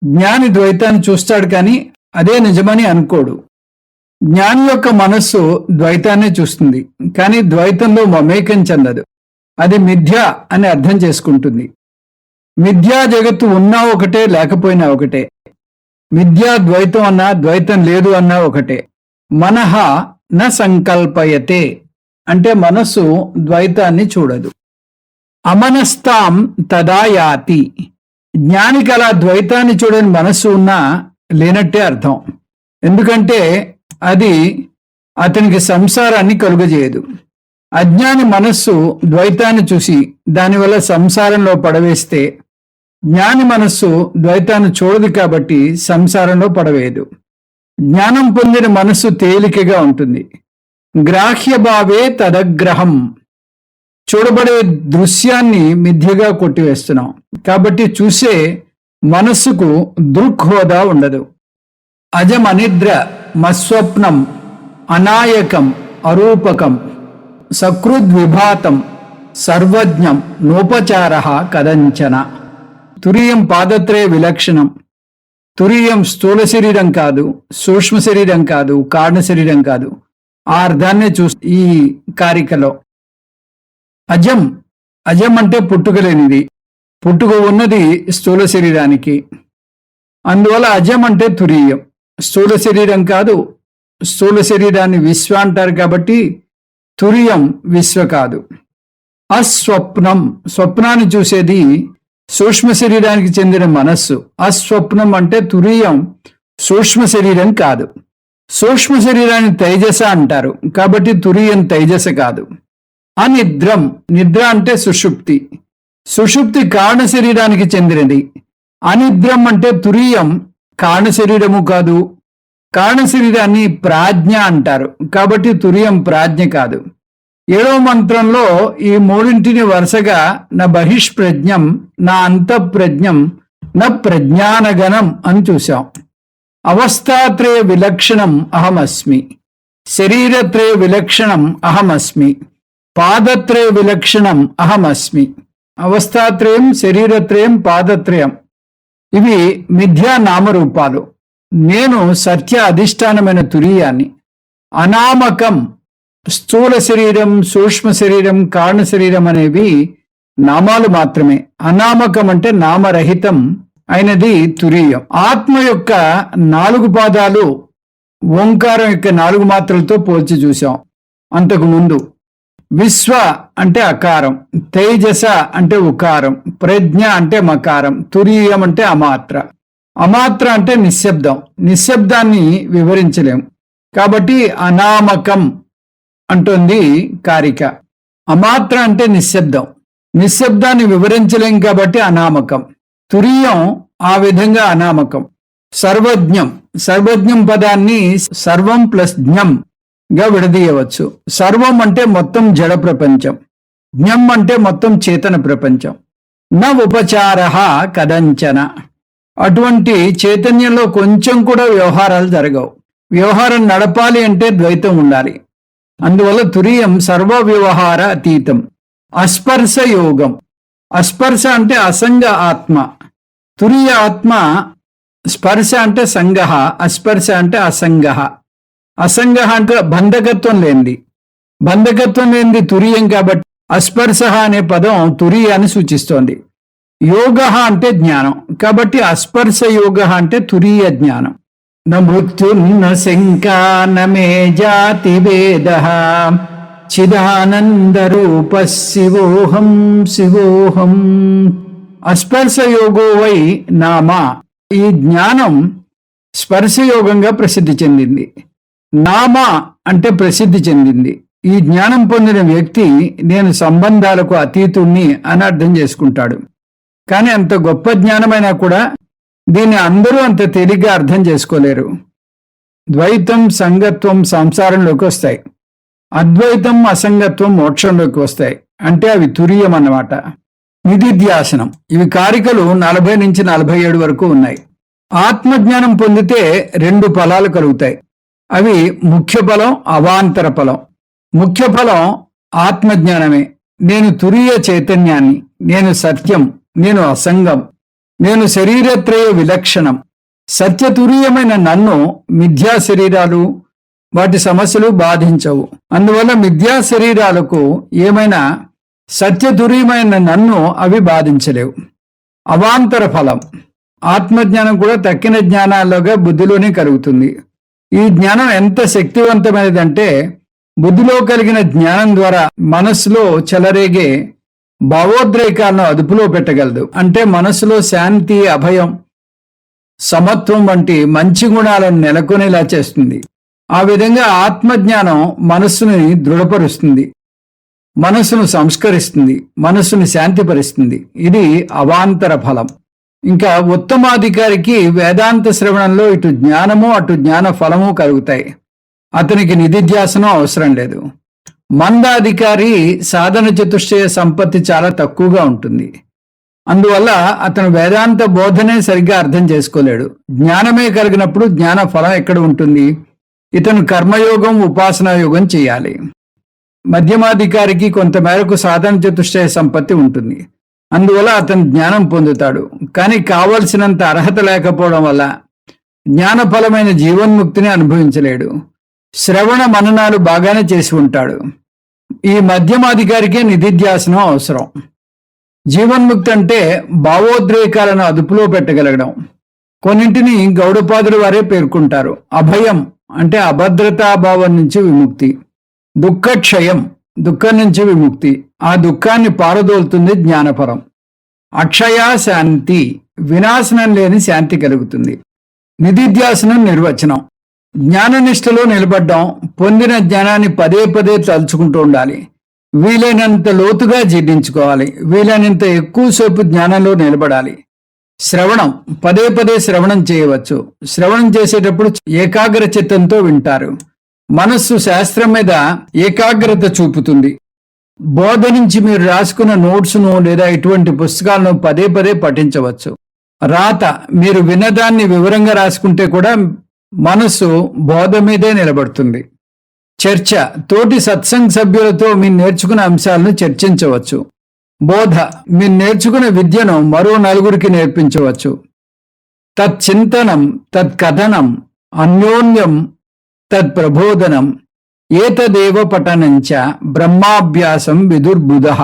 జ్ఞాని ద్వైతాన్ని చూస్తాడు, కానీ అదే నిజమని అనుకోడు. జ్ఞాని యొక్క మనస్సు ద్వైతాన్ని చూస్తుంది, కానీ ద్వైతంలో మమేకం చెందదు. అది మిథ్య అని అర్థం చేసుకుంటుంది. మిథ్యా జగత్తు ఉన్నా ఒకటే, లేకపోయినా ఒకటే. మిథ్యా ద్వైతం అన్నా, ద్వైతం లేదు అన్నా ఒకటే. మనః న సంకల్పయతే అంటే మనస్సు ద్వైతాన్ని చూడదు. అమనస్తాం తదా యాతి. జ్ఞానికి అలా ద్వైతాన్ని చూడని మనస్సు ఉన్నా లేనట్టే అర్థం. ఎందుకంటే అది అతనికి సంసారాన్ని కలుగజేయదు. అజ్ఞాని మనస్సు ద్వైతాన్ని చూసి దానివల్ల సంసారంలో పడవేస్తే, జ్ఞాని మనస్సు ద్వైతాన్ని చూడదు కాబట్టి సంసారంలో పడవేయదు. జ్ఞానం పొందిన మనస్సు తేలికగా ఉంటుంది. గ్రాహ్యభావే తదగ్రహం. చూడబడే దృశ్యాన్ని మిథ్యగా కొట్టివేస్తున్నాం కాబట్టి చూసే మనస్సుకు దృక్హోదా ఉండదు. అజం అనిద్ర మస్వప్నం అనాయకం అరూపకం సకృద్విభాతం సర్వజ్ఞం నోపచార కదంచన. తురియం పాదత్రయ విలక్షణం. తురీయం స్థూల శరీరం కాదు, సూక్ష్మ శరీరం కాదు, కారణ శరీరం కాదు. ఆ అర్థాన్నే ఈ కారికలో. అజం, అజం అంటే పుట్టుక లేనిది. పుట్టుక ఉన్నది స్థూల శరీరానికి. అందువల్ల అజం అంటే తురీయం. స్థూల శరీరం కాదు, స్థూల శరీరాన్ని విశ్వ అంటారు కాబట్టి తురీయం విశ్వ కాదు. అస్వప్నం, స్వప్నాన్ని చూసేది సూక్ష్మ శరీరానికి చెందిన మనస్సు. అస్వప్నం అంటే తురీయం సూక్ష్మ శరీరం కాదు. సూక్ష్మ శరీరాన్ని తైజస అంటారు కాబట్టి తురీయం తైజస కాదు. అనిద్రం, నిద్ర అంటే సుషుప్తి. సుషుప్తి కారణ శరీరానికి చెందినది. అనిద్రం అంటే తురీయం కారణ శరీరము కాదు. కారణ శరీరాన్ని ప్రాజ్ఞ అంటారు కాబట్టి తురీయం ప్రాజ్ఞ కాదు. 7వ మంత్రంలో ఈ మూడింటిని వరుసగా నా బహిష్ప్రజ్ఞం, నా అంతఃప్రజ్ఞం, నా ప్రజ్ఞానగణం అని చూశాం. అవస్థాత్రయ విలక్షణం అహమస్మి, శరీరత్రయ విలక్షణం అహమస్మి, పాదత్రయ విలక్షణం అహమస్మి. అవస్థాత్రయం, శరీరత్రయం, పాదత్రయం ఇవి మిథ్యా నామరూపాలు. నేను సత్య అధిష్టానమైన తురీయాన్ని. అనామకం, స్థూల శరీరం, సూక్ష్మ శరీరం, కారణ శరీరం అనేవి నామాలు మాత్రమే. అనామకం అంటే నామరహితం అయినది తురీయం. ఆత్మ యొక్క 4 పాదాలు ఓంకారం యొక్క 4 మాత్రలతో పోల్చి చూశాం అంతకు ముందు. విశ్వ అంటే అకారం, తేజస అంటే ఉకారం, ప్రజ్ఞ అంటే మకారం, తురీయం అంటే అమాత్ర. అమాత్ర అంటే నిశ్శబ్దం. నిశ్శబ్దాన్ని వివరించలేం కాబట్టి అనామకం అంటుంది కారిక. అమాత్ర అంటే నిశ్శబ్దం. నిశ్శబ్దాన్ని వివరించలేం కాబట్టి అనామకం. తురీయం ఆ విధంగా అనామకం. సర్వజ్ఞం, సర్వజ్ఞం పదాన్ని సర్వం ప్లస్ జ్ఞం గా విడదీయవచ్చు. సర్వం అంటే మొత్తం జడ ప్రపంచం, జ్ఞం అంటే మొత్తం చేతన ప్రపంచం. న ఉపచార కదంచన, అటువంటి చైతన్యంలో కొంచెం కూడా వ్యవహారాలు జరగవు. వ్యవహారం నడపాలి అంటే ద్వైతం ఉండాలి. అందువల్ల తురీయం సర్వ వ్యవహార అతీతం. అస్పర్శ యోగం, అస్పర్శ అంటే అసంగ ఆత్మ. తురీయ ఆత్మ స్పర్శ అంటే సంగ, అస్పర్శ అంటే అసంగ. అసంగ అంటే బంధకత్వం లేనిది. బంధకత్వం లేనిది తురీయం కాబట్టి అస్పర్శ అనే పదం తురీయాన్ని సూచిస్తోంది. యోగ అంటే జ్ఞానం కాబట్టి అస్పర్శ యోగ అంటే తురీయ జ్ఞానం. న మృత్యున్న శంకా నమే జాతి వేద చిదానంద రూప శివోహం శివోహం. అస్పర్శ యోగో వై నామ, ఈ జ్ఞానం స్పర్శయోగంగా ప్రసిద్ధి చెందింది. నామ అంటే ప్రసిద్ధి చెందింది. ఈ జ్ఞానం పొందిన వ్యక్తి నేను సంబంధాలకు అతీతుణ్ణి అని అర్థం చేసుకుంటాడు. కానీ అంత గొప్ప జ్ఞానమైనా కూడా దీన్ని అందరూ అంత తేలిగ్గా అర్థం చేసుకోలేరు. ద్వైతం, సంగత్వం సంసారంలోకి వస్తాయి. అద్వైతం, అసంగత్వం మోక్షంలోకి వస్తాయి. అంటే అవి తురీయం అన్నమాట. నిధిధ్యాసనం, ఇవి కారికలు 40 నుంచి 47 వరకు ఉన్నాయి. ఆత్మజ్ఞానం పొందితే 2 ఫలాలు కలుగుతాయి. అవి ముఖ్య ఫలం, అవాంతర ఫలం. ముఖ్య ఫలం ఆత్మజ్ఞానమే. నేను తురీయ చైతన్యాన్ని, నేను సత్యం, నేను అసంగం, నేను శరీరత్రయ విలక్షణం. సత్యతురీయమైన నన్ను మిథ్యా శరీరాలు, వాటి సమస్యలు బాధించవు. అందువల్ల మిథ్యా శరీరాలకు ఏమైనా సత్యతురీయమైన నన్ను అవి బాధించలేవు. అవాంతర ఫలం, ఆత్మజ్ఞానం కూడా తక్కిన జ్ఞానాల్లోగా బుద్ధిలోనే కలుగుతుంది. ఈ జ్ఞానం ఎంత శక్తివంతమైనదంటే బుద్ధిలో కలిగిన జ్ఞానం ద్వారా మనస్సులో చెలరేగే భావోద్రేకాలను అదుపులో పెట్టగలదు. అంటే మనస్సులో శాంతి, అభయం, సమత్వం వంటి మంచి గుణాలను నెలకొనేలా చేస్తుంది. ఆ విధంగా ఆత్మజ్ఞానం మనస్సుని దృఢపరుస్తుంది, మనస్సును సంస్కరిస్తుంది, మనస్సుని శాంతిపరుస్తుంది. ఇది అవాంతర ఫలం. ఇంకా ఉత్తమాధికారికి వేదాంత శ్రవణంలో ఇటు జ్ఞానము అటు జ్ఞాన ఫలము కలుగుతాయి. అతనికి నిధిధ్యాసనం అవసరం లేదు. మందాధికారి సాధన చతుష్టయ సంపత్తి చాలా తక్కువగా ఉంటుంది. అందువల్ల అతను వేదాంత బోధనే సరిగ్గా అర్థం చేసుకోలేడు. జ్ఞానమే కలిగినప్పుడు జ్ఞాన ఫలం ఎక్కడ ఉంటుంది? ఇతను కర్మయోగం, ఉపాసనా యోగం చేయాలి. మధ్యమాధికారికి కొంతమేరకు సాధన చతుష్టయ సంపత్తి ఉంటుంది. అందువల్ల అతను జ్ఞానం పొందుతాడు. కానీ కావలసినంత అర్హత లేకపోవడం వల్ల జ్ఞానఫలమైన జీవన్ముక్తిని అనుభవించలేడు. శ్రవణ మననాలు బాగానే చేసి ఉంటాడు. ఈ మధ్యమాధికారికే నిధిధ్యాసనం అవసరం. జీవన్ముక్తి అంటే భావోద్రేకాలను అదుపులో పెట్టగలగడం. కొన్నింటిని గౌడపాదుల వారే పేర్కొంటారు. అభయం అంటే అభద్రతాభావం నుంచి విముక్తి. దుఃఖక్షయం, దుఃఖం నుంచి విముక్తి. ఆ దుఃఖాన్ని పారదోలుతుంది జ్ఞానపరం. అక్షయ శాంతి, వినాశనం లేని శాంతి కలుగుతుంది. నిధిధ్యాసనం నిర్వచనం: జ్ఞాననిష్టలో నిలబడ్డం, పొందిన జ్ఞానాన్ని పదే పదే తలుచుకుంటూ ఉండాలి. వీలైనంత లోతుగా జీర్ణించుకోవాలి. వీలైనంత ఎక్కువసేపు జ్ఞానంలో నిలబడాలి. శ్రవణం, పదే పదే శ్రవణం చేయవచ్చు. శ్రవణం చేసేటప్పుడు ఏకాగ్ర చిత్తంతో వింటారు. మనస్సు శాస్త్రం మీద ఏకాగ్రత చూపుతుంది. బోధ నుంచి మీరు రాసుకున్న నోట్స్ను లేదా ఇటువంటి పుస్తకాలను పదే పదే పఠించవచ్చు. రాత, మీరు విన్నదాన్ని వివరంగా రాసుకుంటే కూడా మనస్సు బోధ మీదే నిలబడుతుంది. చర్చ, తోటి సత్సంగ్ సభ్యులతో మీరు నేర్చుకున్న అంశాలను చర్చించవచ్చు. బోధ, మీరు నేర్చుకున్న విద్యను మరో నలుగురికి నేర్పించవచ్చు. తచ్చింతనం, తత్కథనం, అన్యోన్యం తత్ప్రబోధనం, ఏతదేవ పఠనంచ బ్రహ్మాభ్యాసం విదుర్బుధః.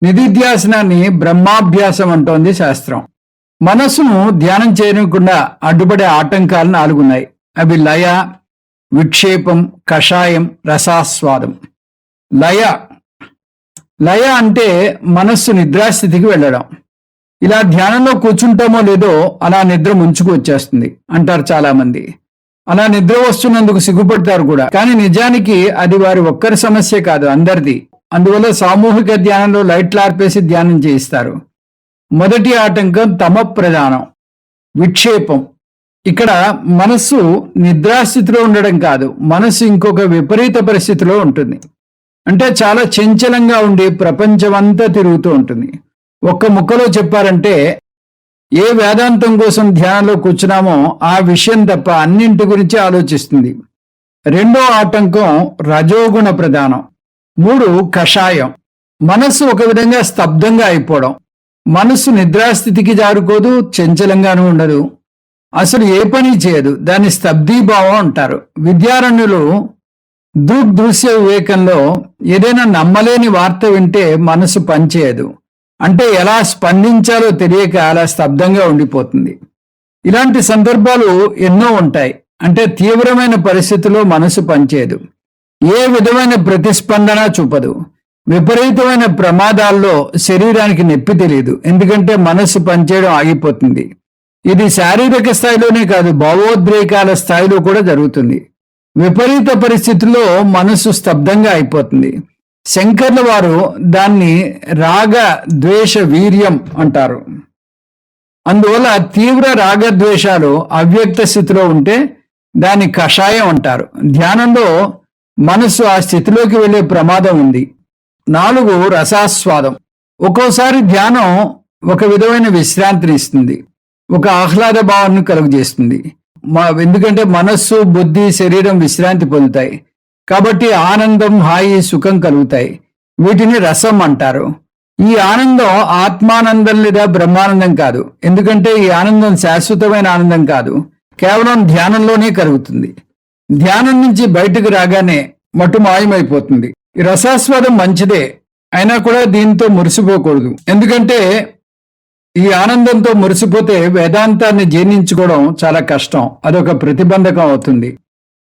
నిధిధ్యాసనాన్ని బ్రహ్మాభ్యాసం అంటోంది శాస్త్రం. మనస్సును ధ్యానం చేయకుండా అడ్డుపడే ఆటంకాలు 4 ఉన్నాయి. అవి లయ, విక్షేపం, కషాయం, రసాస్వాదం. లయ అంటే మనస్సు నిద్రాస్థితికి వెళ్ళడం. ఇలా ధ్యానంలో కూర్చుంటామో లేదో అలా నిద్ర ముంచుకు వచ్చేస్తుంది అంటారు చాలా మంది. అలా నిద్ర వస్తున్నందుకు సిగ్గుపడతారు కూడా. కానీ నిజానికి అది వారి ఒక్కరి సమస్య కాదు, అందరిది. అందువల్ల సామూహిక ధ్యానంలో లైట్లు ఆర్పేసి ధ్యానం చేయిస్తారు. మొదటి ఆటంకం తమ ప్రధానం, విక్షేపం. ఇక్కడ మనస్సు నిద్రాస్థితిలో ఉండడం కాదు, మనస్సు ఇంకొక విపరీత పరిస్థితిలో ఉంటుంది. అంటే చాలా చంచలంగా ఉండి ప్రపంచమంతా తిరుగుతూ ఉంటుంది. ఒక్క ముక్కలో చెప్పారంటే, ఏ వేదాంతం కోసం ధ్యానంలో కూర్చున్నామో ఆ విషయం తప్ప అన్నింటి గురించి ఆలోచిస్తుంది. రెండో ఆటంకం రజోగుణ ప్రధానం. 3 కషాయం. మనస్సు ఒక విధంగా స్తబ్దంగా అయిపోవడం. మనస్సు నిద్రాస్థితికి జారుకోదు, చంచలంగానూ ఉండదు, అసలు ఏ పని చేయదు. దాన్ని స్తబ్దీభావం అంటారు. విద్యారణ్యులు దృగ్దృశ్య వివేకంలో ఏదైనా నమ్మలేని వార్త వింటే మనసు పనిచేయదు. అంటే ఎలా స్పందించాలో తెలియక అలా స్తబ్దంగా ఉండిపోతుంది. ఇలాంటి సందర్భాలు ఎన్నో ఉంటాయి. అంటే తీవ్రమైన పరిస్థితుల్లో మనసు పనిచేయదు, ఏ విధమైన ప్రతిస్పందన చూపదు. విపరీతమైన ప్రమాదాల్లో శరీరానికి నొప్పి తెలియదు, ఎందుకంటే మనస్సు పనిచేయడం ఆగిపోతుంది. ఇది శారీరక స్థాయిలోనే కాదు, భావోద్రేకాల స్థాయిలో కూడా జరుగుతుంది. విపరీత పరిస్థితుల్లో మనస్సు స్తబ్దంగా అయిపోతుంది. శంకర్ల వారు దాన్ని రాగ ద్వేష వీర్యం అంటారు. అందువల్ల తీవ్ర రాగద్వేషాలు అవ్యక్త స్థితిలో ఉంటే దాన్ని కషాయం అంటారు. ధ్యానంలో మనస్సు ఆ స్థితిలోకి వెళ్ళే ప్రమాదం ఉంది. 4 రసాస్వాదం. ఒక్కోసారి ధ్యానం ఒక విధమైన విశ్రాంతిని ఇస్తుంది, ఒక ఆహ్లాద భావాన్ని కలుగజేస్తుంది. ఎందుకంటే మనస్సు, బుద్ధి, శరీరం విశ్రాంతి పొందుతాయి కాబట్టి ఆనందం, హాయి, సుఖం కలుగుతాయి. వీటిని రసం అంటారు. ఈ ఆనందం ఆత్మానందం లేదా బ్రహ్మానందం కాదు, ఎందుకంటే ఈ ఆనందం శాశ్వతమైన ఆనందం కాదు, కేవలం ధ్యానంలోనే కలుగుతుంది. ధ్యానం నుంచి బయటకు రాగానే మటు మాయమైపోతుంది. ఈ రసాస్వాదం మంచిదే, అయినా కూడా దీంతో మురిసిపోకూడదు. ఎందుకంటే ఈ ఆనందంతో మురిసిపోతే వేదాంతాన్ని జీర్ణించుకోవడం చాలా కష్టం, అదొక ప్రతిబంధకం అవుతుంది.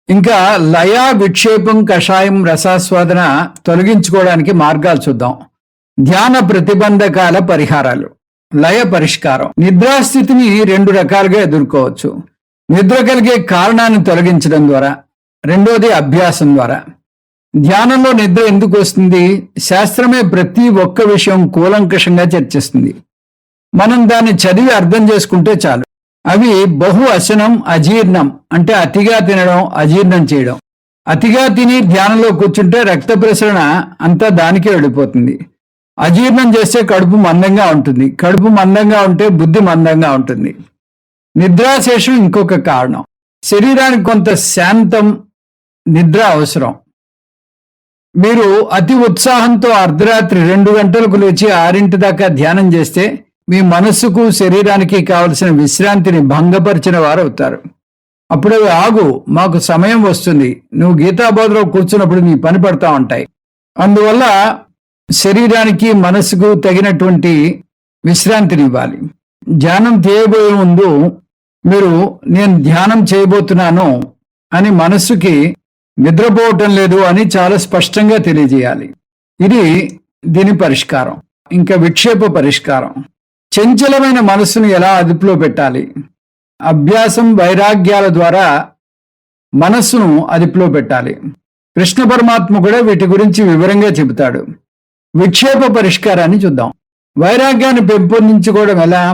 ఇంకా లయ, విక్షేపం, కషాయం, రసాస్వాదన తొలగించుకోవడానికి మార్గాలు చూద్దాం. ధ్యాన ప్రతిబంధకాల పరిహారాలు. లయ పరిష్కారం. నిద్రాస్థితిని 2 రకాలుగా ఎదుర్కోవచ్చు. నిద్ర కలిగే కారణాన్ని తొలగించడం ద్వారా, రెండోది అభ్యాసం ద్వారా. ధ్యానంలో నిద్ర ఎందుకు వస్తుంది? శాస్త్రమే ప్రతి ఒక్క విషయం కూలంకషంగా చర్చిస్తుంది. మనం దాన్ని చదివి అర్థం చేసుకుంటే చాలు. అవి బహు అశనం, అజీర్ణం అంటే అతిగా తినడం, అజీర్ణం చేయడం. అతిగా తిని ధ్యానంలో కూర్చుంటే రక్త ప్రసరణ అంతా దానికే వెళ్ళిపోతుంది. అజీర్ణం చేస్తే కడుపు మందంగా ఉంటుంది, కడుపు మందంగా ఉంటే బుద్ధి మందంగా ఉంటుంది. నిద్రాశేషం ఇంకొక కారణం. శరీరానికి కొంత శాంతం, నిద్ర అవసరం. మీరు అతి ఉత్సాహంతో అర్ధరాత్రి 2 గంటలకు లేచి 6 దాకా ధ్యానం చేస్తే మీ మనస్సుకు, శరీరానికి కావలసిన విశ్రాంతిని భంగపరిచిన వారు అవుతారు. అప్పుడు అవి ఆగు, మాకు సమయం వస్తుంది, నువ్వు గీతాబోధలో కూర్చున్నప్పుడు నీ పని పడతా ఉంటాయి. అందువల్ల శరీరానికి మనసుకు తగినటువంటి విశ్రాంతినివ్వాలి. ధ్యానం చేయబోయే ముందు మీరు నేను ధ్యానం చేయబోతున్నాను అని మనస్సుకి నిద్రపోవటం లేదు అని చాలా స్పష్టంగా తెలియజేయాలి. ఇది దీని పరిష్కారం. ఇంకా విక్షేప పరిష్కారం. చంచలమైన మనస్సును ఎలా అదుపులో పెట్టాలి? అభ్యాసం, వైరాగ్యాల ద్వారా మనస్సును అదుపులో పెట్టాలి. కృష్ణ పరమాత్మ కూడా వీటి గురించి వివరంగా చెబుతాడు. విక్షేప పరిష్కారాన్ని చూద్దాం. వైరాగ్యాన్ని పెంపొందించుకోవడం ఎలా?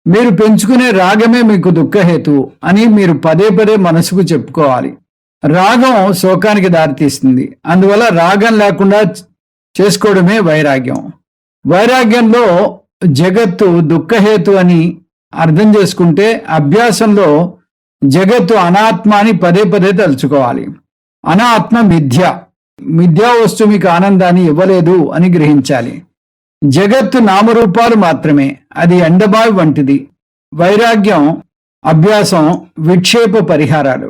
మీరు పెంచుకునే రాగమే మీకు దుఃఖహేతు అని మీరు పదే పదే మనసుకు చెప్పుకోవాలి. రాగం శోకానికి దారితీస్తుంది. అందువల్ల రాగం లేకుండా చేసుకోవడమే వైరాగ్యం. వైరాగ్యంలో జగత్తు దుఃఖహేతు అని అర్థం చేసుకుంటే, అభ్యాసంలో జగత్తు అనాత్మ అని పదే పదే తలుచుకోవాలి. అనాత్మ మిథ్య, మిథ్యా వస్తువు మీకు ఆనందాన్ని ఇవ్వలేదు అని గ్రహించాలి. జగత్తు నామరూపాలు మాత్రమే, అది ఎండబావి వంటిది. వైరాగ్యం, అభ్యాసం, విక్షేప పరిహారాలు.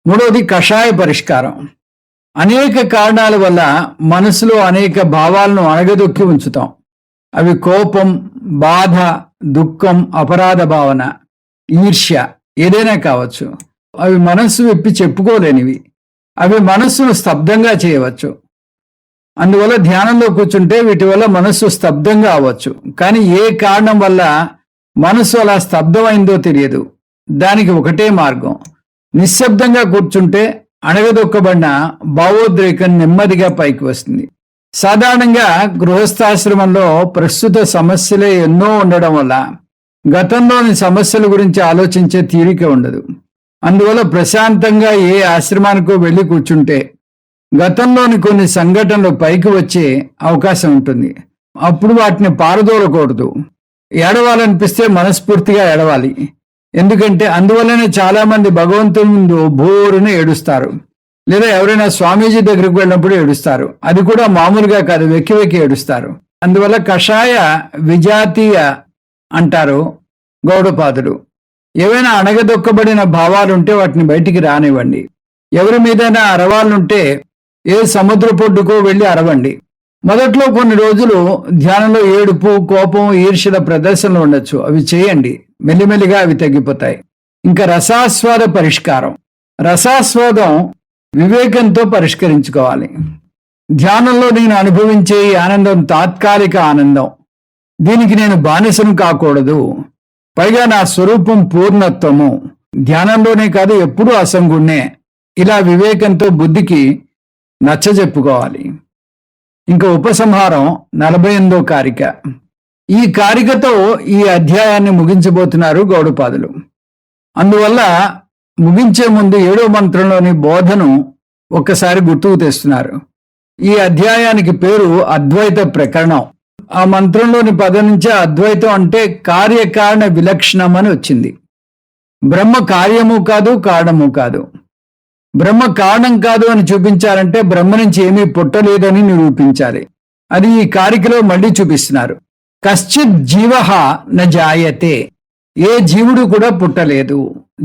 మూడవది కషాయ పరిష్కారం. అనేక కారణాల వల్ల మనసులో అనేక భావాలను అణగదొక్కి ఉంచుతాం. అవి కోపం, బాధ, దుఃఖం, అపరాధ భావన, ఈర్ష్య, ఏదైనా కావచ్చు. అవి మనస్సు విప్పి చెప్పుకోలేనివి. అవి మనస్సును స్తబ్దంగా చేయవచ్చు. అందువల్ల ధ్యానంలో కూర్చుంటే వీటి వల్ల మనస్సు స్తబ్దంగా అవ్వచ్చు. కానీ ఏ కారణం వల్ల మనస్సు అలా స్తబ్దమైందో తెలియదు. దానికి ఒకటే మార్గం. నిశ్శబ్దంగా కూర్చుంటే అణగదొక్కబడిన భావోద్రేకం నెమ్మదిగా పైకి వస్తుంది. సాధారణంగా గృహస్థాశ్రమంలో ప్రస్తుత సమస్యలే ఎన్నో ఉండడం వల్ల గతంలోని సమస్యల గురించి ఆలోచించే తీరిక ఉండదు. అందువల్ల ప్రశాంతంగా ఏ ఆశ్రమానికో వెళ్ళి కూర్చుంటే గతంలోని కొన్ని సంఘటనలు పైకి వచ్చే అవకాశం ఉంటుంది. అప్పుడు వాటిని పారదోలకూడదు. ఏడవాలనిపిస్తే మనస్ఫూర్తిగా ఏడవాలి. ఎందుకంటే అందువల్లనే చాలా మంది భగవంతుని ముందు బోరుని ఏడుస్తారు. లేదా ఎవరైనా స్వామీజీ దగ్గరికి వెళ్ళినప్పుడు ఏడుస్తారు. అది కూడా మామూలుగా కాదు, వెక్కి వెక్కి ఏడుస్తారు. అందువల్ల కషాయ విజాతీయ అంటారు గౌడపాదులు. ఏవైనా అణగదొక్కబడిన భావాలుంటే వాటిని బయటికి రానివ్వండి. ఎవరి మీదైనా అరవాళ్ళుంటే ఏ సముద్రపొడ్డుకో వెళ్ళి అరవండి. మొదట్లో కొన్ని రోజులు ధ్యానంలో ఏడుపు, కోపం, ఈర్ష్యల ప్రదర్శనలు ఉండొచ్చు. అవి చేయండి. మెల్లిమెల్లిగా అవి తగ్గిపోతాయి. ఇంకా రసాస్వాద పరిష్కారం. రసాస్వాదం వివేకంతో పరిష్కరించుకోవాలి. ధ్యానంలో నేను అనుభవించే ఈ ఆనందం తాత్కాలిక ఆనందం. దీనికి నేను బానిసను కాకూడదు. పైగా నా స్వరూపం పూర్ణత్వము. ధ్యానంలోనే కాదు, ఎప్పుడూ అసంగుణ్ణే. ఇలా వివేకంతో బుద్ధికి నచ్చజెప్పుకోవాలి. ఇంకా ఉపసంహారం 48వ కారిక. ఈ కారికతో ఈ అధ్యాయాన్ని ముగించబోతున్నారు గౌడపాదులు. అందువల్ల ముగించే ముందు 7వ మంత్రంలోని బోధను ఒక్కసారి గుర్తుకు తెస్తున్నారు. ఈ అధ్యాయానికి పేరు అద్వైత ప్రకరణం. ఆ మంత్రంలోని పదం నుంచే అద్వైతం అంటే కార్యకారణ విలక్షణం అని వచ్చింది. బ్రహ్మ కార్యము కాదు, కారణము కాదు. బ్రహ్మ కారణం కాదు అని చూపించాలంటే బ్రహ్మ నుంచి ఏమీ పుట్టలేదని నిరూపించాలి. అది ఈ కారికలో మళ్ళీ చూపిస్తున్నారు. కశ్చిత్ జీవః న జాయతే. ఏ జీవుడు కూడా పుట్టలేదు,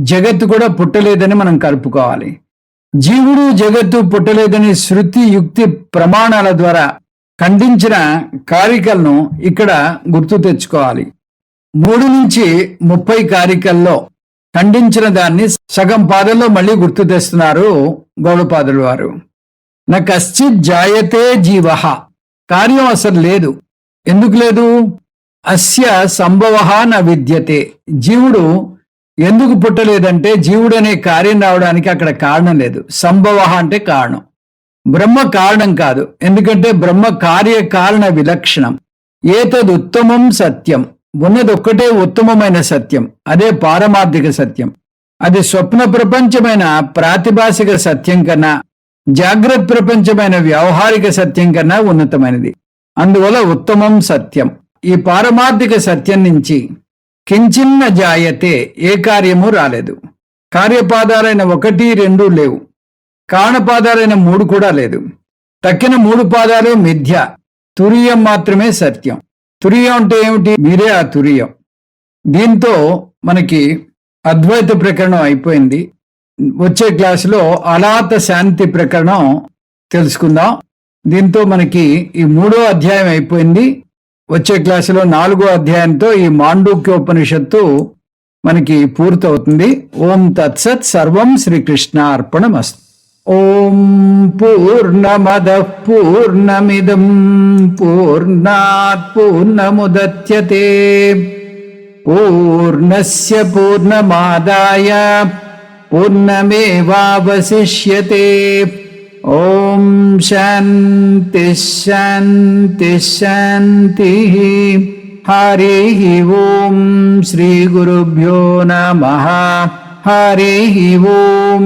జగత్తు కూడా పుట్టలేదని మనం కలుపుకోవాలి. జీవుడు జగత్తు పుట్టలేదని శృతి, యుక్తి, ప్రమాణాల ద్వారా ఖండించిన కారికలను ఇక్కడ గుర్తు తెచ్చుకోవాలి. 3 నుంచి 30 కారికల్లో ఖండించిన దాన్ని సగం పాదంలో మళ్ళీ గుర్తు తెస్తున్నారు గౌడపాదుల వారు. న కశ్చిత్ జాయతే జీవః. కార్యం అసలు లేదు. ఎందుకు లేదు? అస్య సంభవః న విద్యతే. జీవుడు ఎందుకు పుట్టలేదంటే జీవుడనే కార్యం రావడానికి అక్కడ కారణం లేదు. సంభవః అంటే కారణం. బ్రహ్మ కారణం కాదు. ఎందుకంటే బ్రహ్మ కార్యకారణ విలక్షణం. ఏతదుత్తమం సత్యం. ఉన్నదొక్కటే ఉత్తమమైన సత్యం. అదే పారమార్థిక సత్యం. అది స్వప్న ప్రపంచమైన ప్రాతిభాసిక సత్యం కన్నా, జాగ్రత్త ప్రపంచమైన వ్యవహారిక సత్యం కన్నా ఉన్నతమైనది. అందువల్ల ఉత్తమం సత్యం. ఈ పారమార్థిక సత్యం నుంచి కించిన్న జాయతే. ఏ కార్యము రాలేదు. కార్యపాదాలైన 1, 2 లేవు. కారణపాదాలైన 3 కూడా లేదు. తక్కిన 3 పాదాలు మిథ్య. తురియం మాత్రమే సత్యం. తురియం అంటే ఏమిటి? మీరే ఆ తురియం. దీంతో మనకి అద్వైత ప్రకరణం అయిపోయింది. వచ్చే క్లాసులో అలాత శాంతి ప్రకరణం తెలుసుకుందాం. దీంతో మనకి ఈ 3వ అధ్యాయం అయిపోయింది. వచ్చే క్లాసులో 4వ అధ్యాయంతో ఈ మాండూక్యోపనిషత్తు మనకి పూర్తవుతుంది. ఓం తత్సత్. సర్వం శ్రీకృష్ణ అర్పణమస్తు. ఓం పూర్ణమదః పూర్ణమిదం పూర్ణాత్ పూర్ణముదచ్యతే పూర్ణస్య పూర్ణమాదాయ పూర్ణమేవావశిష్యతే. ఓం శాంతి శాంతి శాంతి. హరి ఓం. శ్రీ గురుభ్యో నమః. హరి ఓం.